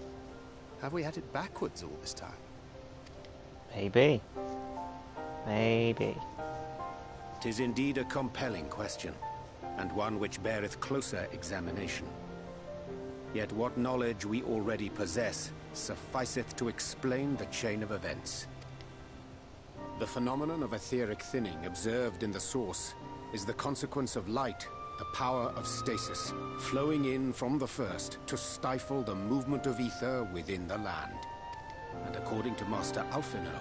have we had it backwards all this time? Maybe. Maybe. 'Tis indeed a compelling question, and one which beareth closer examination. Yet what knowledge we already possess sufficeth to explain the chain of events. The phenomenon of etheric thinning observed in the source is the consequence of light, the power of stasis, flowing in from the first to stifle the movement of ether within the land. And according to Master Alphino,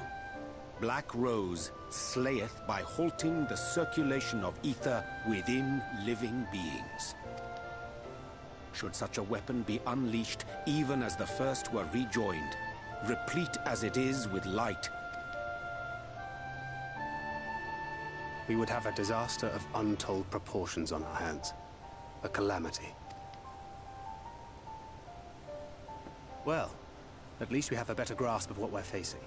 Black Rose slayeth by halting the circulation of ether within living beings. Should such a weapon be unleashed even as the first were rejoined, replete as it is with light, we would have a disaster of untold proportions on our hands. A calamity. Well, at least we have a better grasp of what we're facing.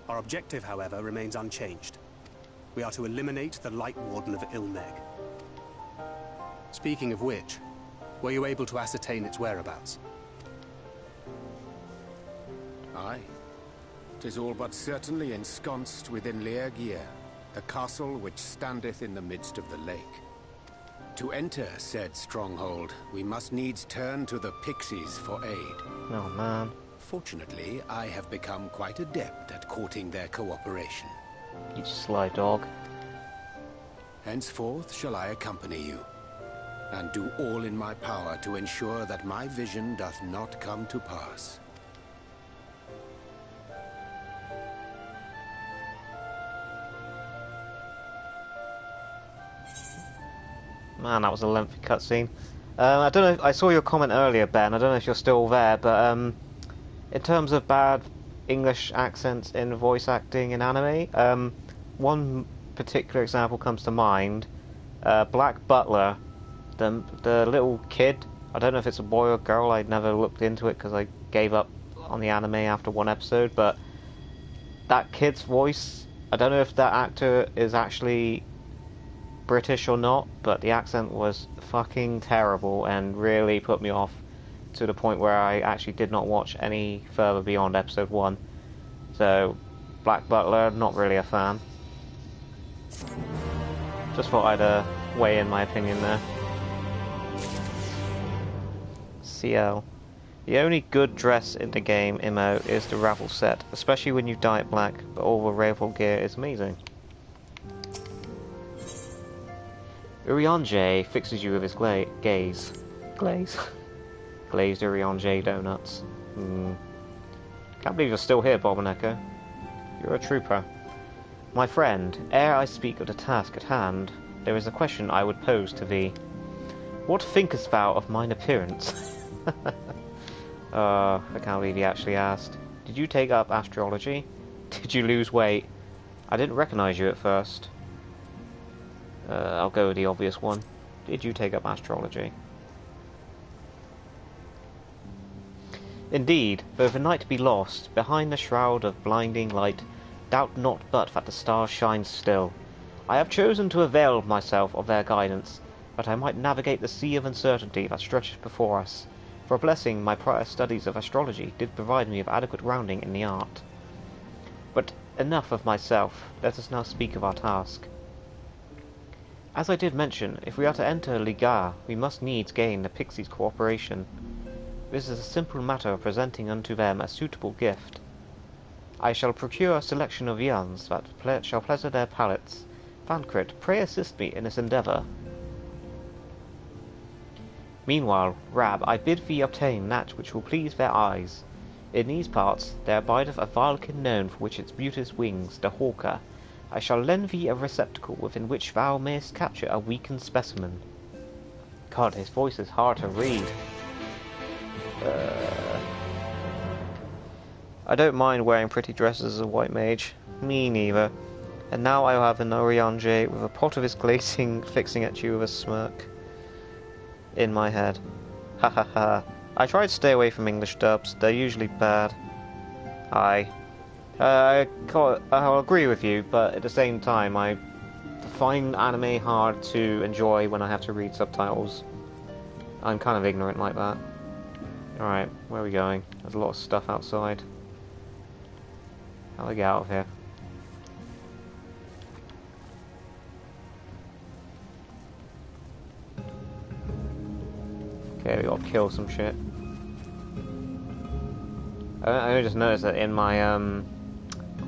Our objective, however, remains unchanged. We are to eliminate the Light Warden of Il Mheg. Speaking of which, were you able to ascertain its whereabouts? Aye. 'Tis all but certainly ensconced within Lear Gear, the castle which standeth in the midst of the lake. To enter said stronghold, we must needs turn to the Pixies for aid. Oh man. Fortunately, I have become quite adept at courting their cooperation. You sly dog. Henceforth shall I accompany you, and do all in my power to ensure that my vision doth not come to pass. Man, that was a lengthy cutscene. I don't know. I saw your comment earlier, Ben. I don't know if you're still there, but in terms of bad English accents in voice acting in anime, one particular example comes to mind. Black Butler, the little kid. I don't know if it's a boy or girl. I never looked into it because I gave up on the anime after one episode. But that kid's voice, I don't know if that actor is actually British or not, but the accent was fucking terrible and really put me off to the point where I actually did not watch any further beyond episode 1. So, Black Butler, not really a fan. Just thought I'd weigh in my opinion there. CL. The only good dress in the game, Imo, is the raffle set, especially when you dye it black, but all the raffle gear is amazing. Urianger fixes you with his gaze. Glaze? Glazed Urianger donuts. Can't believe you're still here, Boboneko. You're a trooper. My friend, ere I speak of the task at hand, there is a question I would pose to thee. What thinkest thou of mine appearance? I can't believe he actually asked. Did you take up astrology? Did you lose weight? I didn't recognize you at first. I'll go with the obvious one. Did you take up astrology? Indeed, though the night be lost, behind the shroud of blinding light, doubt not but that the stars shine still. I have chosen to avail myself of their guidance, that I might navigate the sea of uncertainty that stretches before us. For a blessing, my prior studies of astrology did provide me with adequate grounding in the art. But enough of myself, let us now speak of our task. As I did mention, if we are to enter Liga, we must needs gain the Pixies' cooperation. This is a simple matter of presenting unto them a suitable gift. I shall procure a selection of viands that shall pleasure their palates. Thancred, pray assist me in this endeavour. Meanwhile, Rab, I bid thee obtain that which will please their eyes. In these parts there abideth a Valkin known for which its beauteous wings, the hawker. I shall lend thee a receptacle within which thou mayest capture a weakened specimen. God, his voice is hard to read. I don't mind wearing pretty dresses as a white mage. Me neither. And now I have an Urianger with a pot of his glazing fixing at you with a smirk. In my head. Ha ha ha. I try to stay away from English dubs. They're usually bad. I'll agree with you, but at the same time, I find anime hard to enjoy when I have to read subtitles. I'm kind of ignorant like that. Alright, where are we going? There's a lot of stuff outside. How do I get out of here? Okay, we gotta kill some shit. I just noticed that in my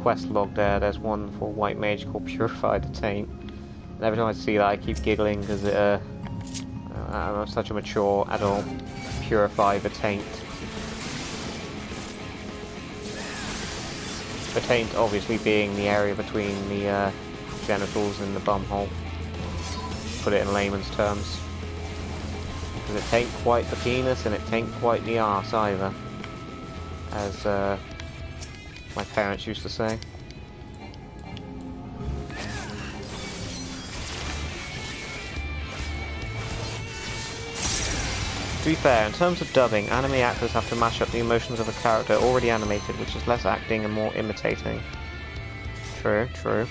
quest log there's one for White Mage called Purify the Taint. And every time I see that I keep giggling because I'm such a mature adult. Purify the Taint. The taint obviously being the area between the genitals and the bumhole. Put it in layman's terms. Because it tain't quite the penis and it tain't quite the arse either. As my parents used to say. To be fair, in terms of dubbing, anime actors have to mash up the emotions of a character already animated, which is less acting and more imitating. True, true.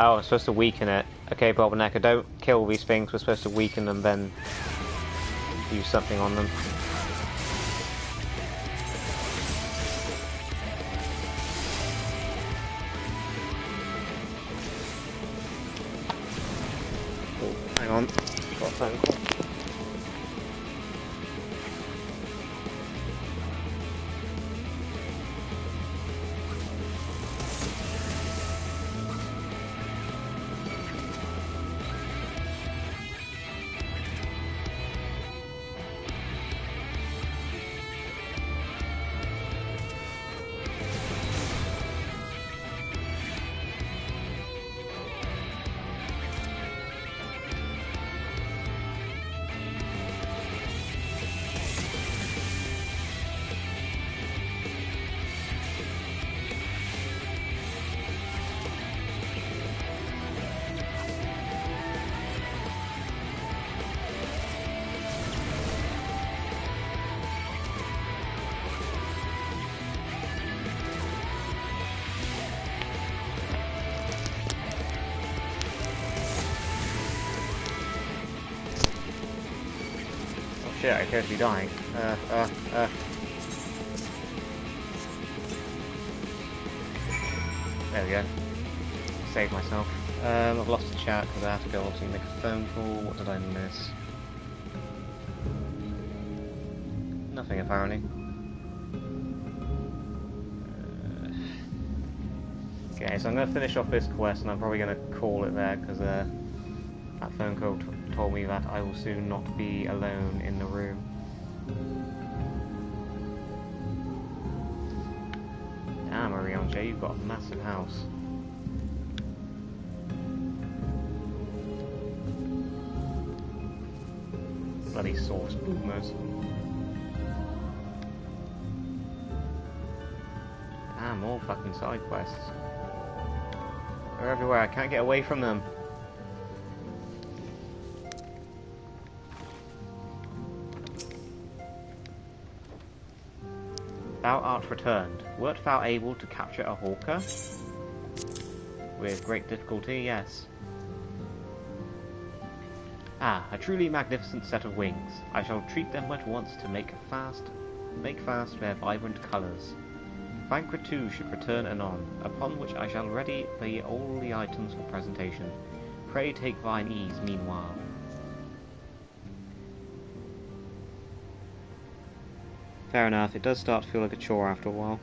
Oh, I'm supposed to weaken it. Okay, Bobblenecker, don't kill these things. We're supposed to weaken them, then do something on them. Oh, hang on. Got a phone call. Shit, I appear to be dying. There we go. Saved myself. I've lost the chat because I have to go obviously make a phone call. What did I miss? Nothing apparently. Okay, so I'm going to finish off this quest and I'm probably going to call it there because that phone call told me that I will soon not be alone in the room. Damn, Orion, you've got a massive house. Bloody source boomers. Damn, more fucking side quests. They're everywhere, I can't get away from them. Thou art returned. Wert thou able to capture a hawker? With great difficulty, yes. Ah, a truly magnificent set of wings. I shall treat them at once to make fast their vibrant colours. Banquet too should return anon, upon which I shall ready be all the items for presentation. Pray take thine ease meanwhile. Fair enough, it does start to feel like a chore after a while.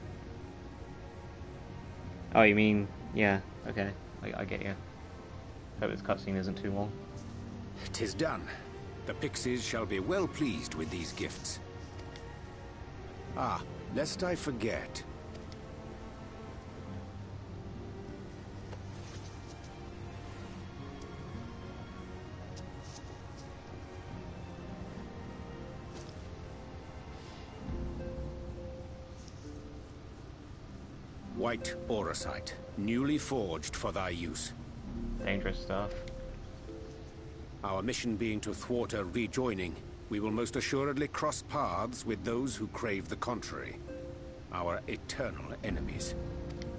Oh, you mean, yeah, okay, I get you. Hope this cutscene isn't too long. 'Tis done. The pixies shall be well pleased with these gifts. Ah, lest I forget. White auracite, newly forged for thy use. Dangerous stuff. Our mission being to thwart a rejoining, we will most assuredly cross paths with those who crave the contrary. Our eternal enemies.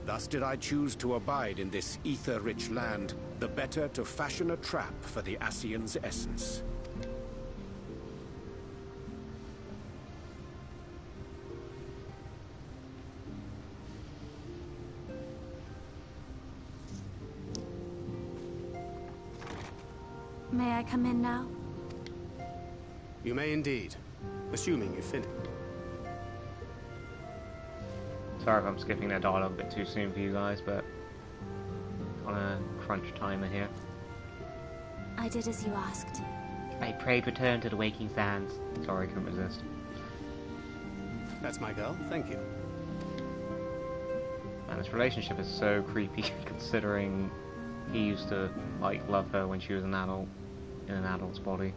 Thus did I choose to abide in this ether-rich land, the better to fashion a trap for the Ascian's essence. May I come in now? You may indeed, assuming you finished. Sorry if I'm skipping that dialogue a bit too soon for you guys, but on a crunch timer here. I did as you asked. I prayed return to the waking sands. Sorry, I couldn't resist. That's my girl, thank you. Man, this relationship is so creepy considering he used to, like, love her when she was an adult, in an adult's body.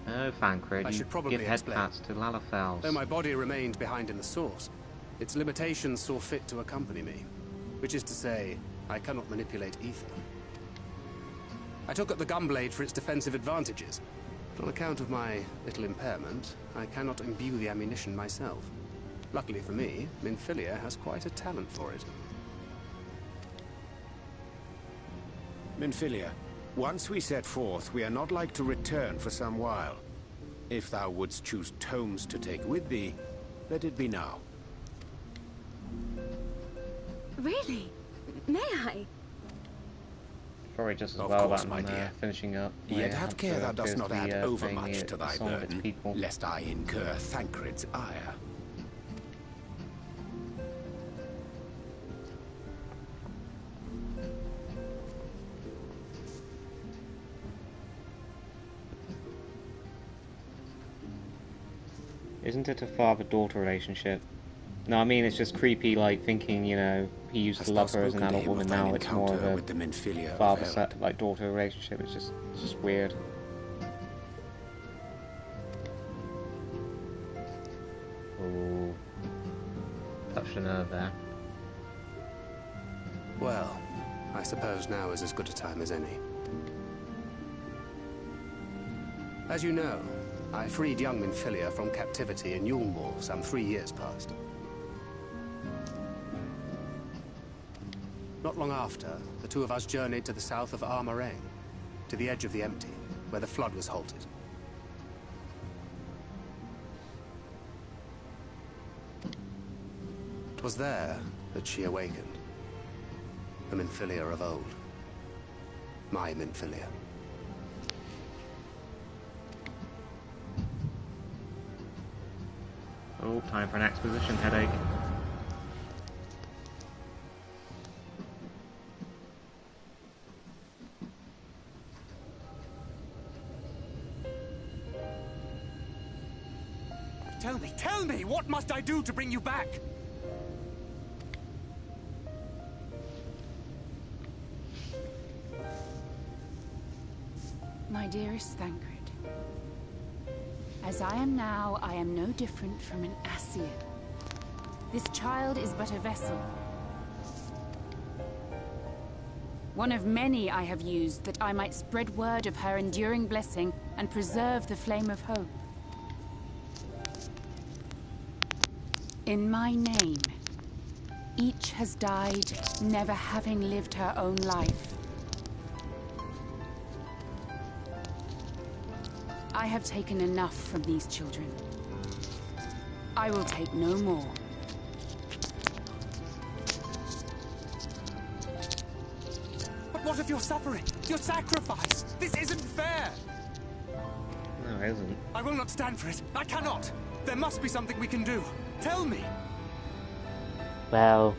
Oh, Thancred, I should probably give head explain. pats to Lalafels. Though my body remained behind in the source, its limitations saw fit to accompany me. Which is to say, I cannot manipulate ether. I took up the gunblade for its defensive advantages, but on account of my little impairment, I cannot imbue the ammunition myself. Luckily for me, Minfilia has quite a talent for it. Minfilia, once we set forth, we are not like to return for some while. If thou wouldst choose tomes to take with thee, let it be now. Really? May I? Probably just as Of well course, that my I'm dear. finishing up. Yet have care thou dost not add paying overmuch to thy some of its burden, people. lest I incur Thancred's ire. Isn't it a father-daughter relationship? No, I mean it's just creepy, like thinking, you know, he used to love her as an adult woman. Now it's more of a father-daughter relationship. It's just weird. Ooh, touched a nerve there. Well, I suppose now is as good a time as any. As you know, I freed young Minfilia from captivity in Yulmore some 3 years past. Not long after, the two of us journeyed to the south of Armorang, to the edge of the Empty, where the flood was halted. It was there that she awakened. The Minfilia of old. My Minfilia. Oh, time for an exposition headache. Tell me, what must I do to bring you back? My dearest Thancred, as I am now, I am no different from an Asir. This child is but a vessel. One of many I have used that I might spread word of her enduring blessing and preserve the flame of hope. In my name, each has died, never having lived her own life. I have taken enough from these children. I will take no more. But what of your suffering? Your sacrifice? This isn't fair! No, it isn't. I will not stand for it. I cannot! There must be something we can do. Tell me! Well,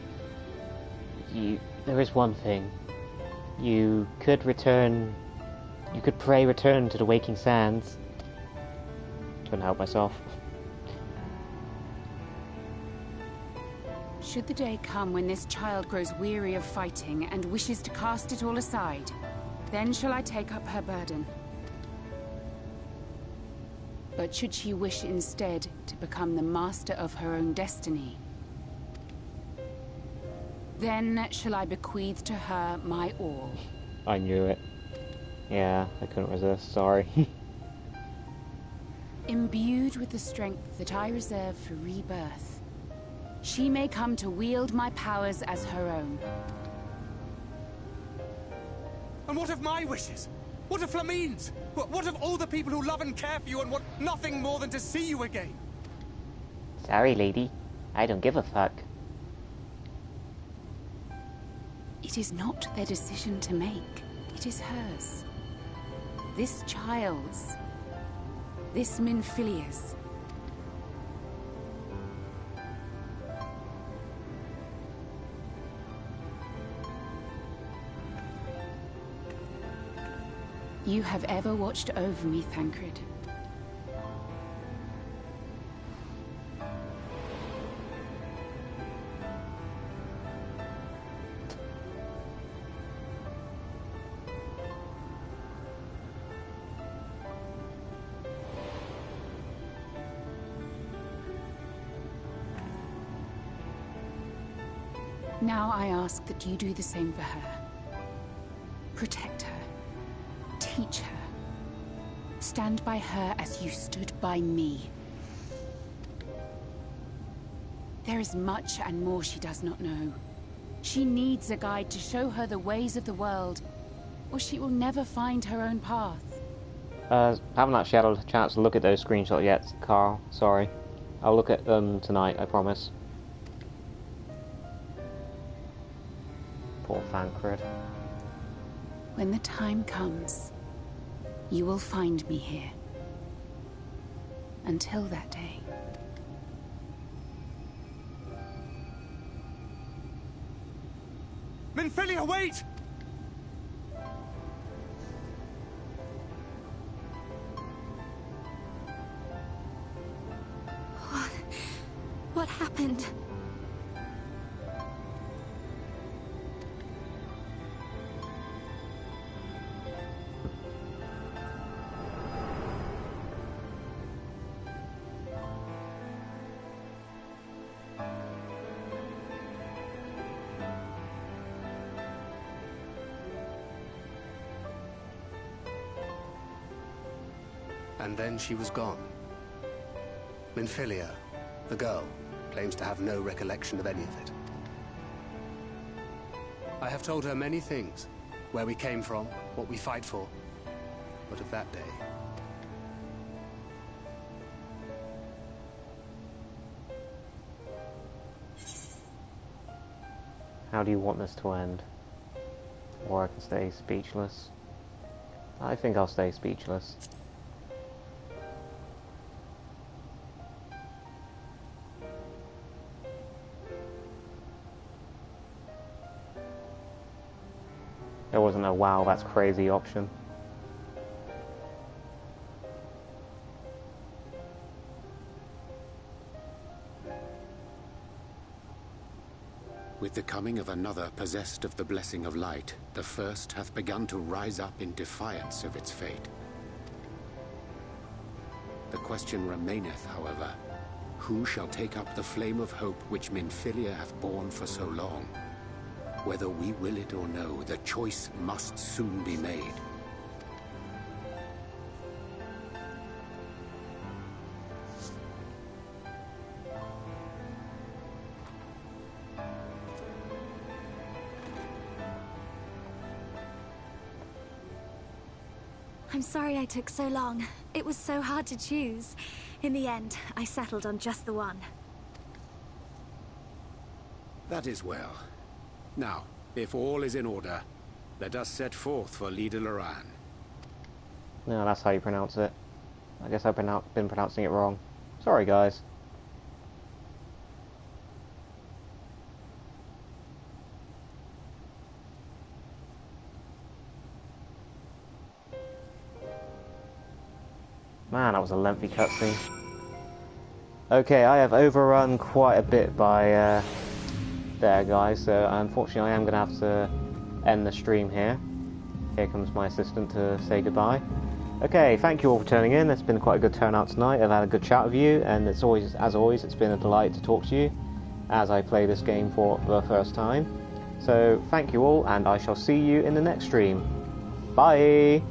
there is one thing. You could return... You could pray return to the Waking Sands. Couldn't help myself. Should the day come when this child grows weary of fighting and wishes to cast it all aside, then shall I take up her burden. But should she wish instead to become the master of her own destiny, then shall I bequeath to her my all. I knew it. Yeah, I couldn't resist, sorry. Imbued with the strength that I reserve for rebirth, she may come to wield my powers as her own. And what of my wishes? What of Flamine's? What of all the people who love and care for you and want nothing more than to see you again? Sorry, lady. I don't give a fuck. It is not their decision to make. It is hers. This child's. This Minfilia's. You have ever watched over me, Thancred. Now I ask that you do the same for her. Protect her. Teach her. Stand by her as you stood by me. There is much and more she does not know. She needs a guide to show her the ways of the world, or she will never find her own path. Haven't actually had a chance to look at those screenshots yet, Carl. Sorry. I'll look at them tonight, I promise. Poor Fancred. When the time comes, you will find me here. Until that day. Minfilia, wait! What happened? And then she was gone. Minfilia, the girl, claims to have no recollection of any of it. I have told her many things. Where we came from, what we fight for. But of that day... How do you want this to end? Or I can stay speechless. I think I'll stay speechless. There wasn't a wow, that's crazy option. With the coming of another possessed of the blessing of light, the first hath begun to rise up in defiance of its fate. The question remaineth, however, who shall take up the flame of hope which Minfilia hath borne for so long? Whether we will it or no, the choice must soon be made. I'm sorry I took so long. It was so hard to choose. In the end, I settled on just the one. That is well. Now, if all is in order, let us set forth for Lida Loran. No, that's how you pronounce it. I guess I've been pronouncing it wrong. Sorry, guys. Man, that was a lengthy cutscene. Okay, I have overrun quite a bit by there, guys, so unfortunately I am going to have to end the stream here. Here comes my assistant to say goodbye. Okay, thank you all for turning in. It's been quite a good turnout tonight. I've had a good chat with you, and it's always, as always, it's been a delight to talk to you as I play this game for the first time. So, thank you all, and I shall see you in the next stream. Bye!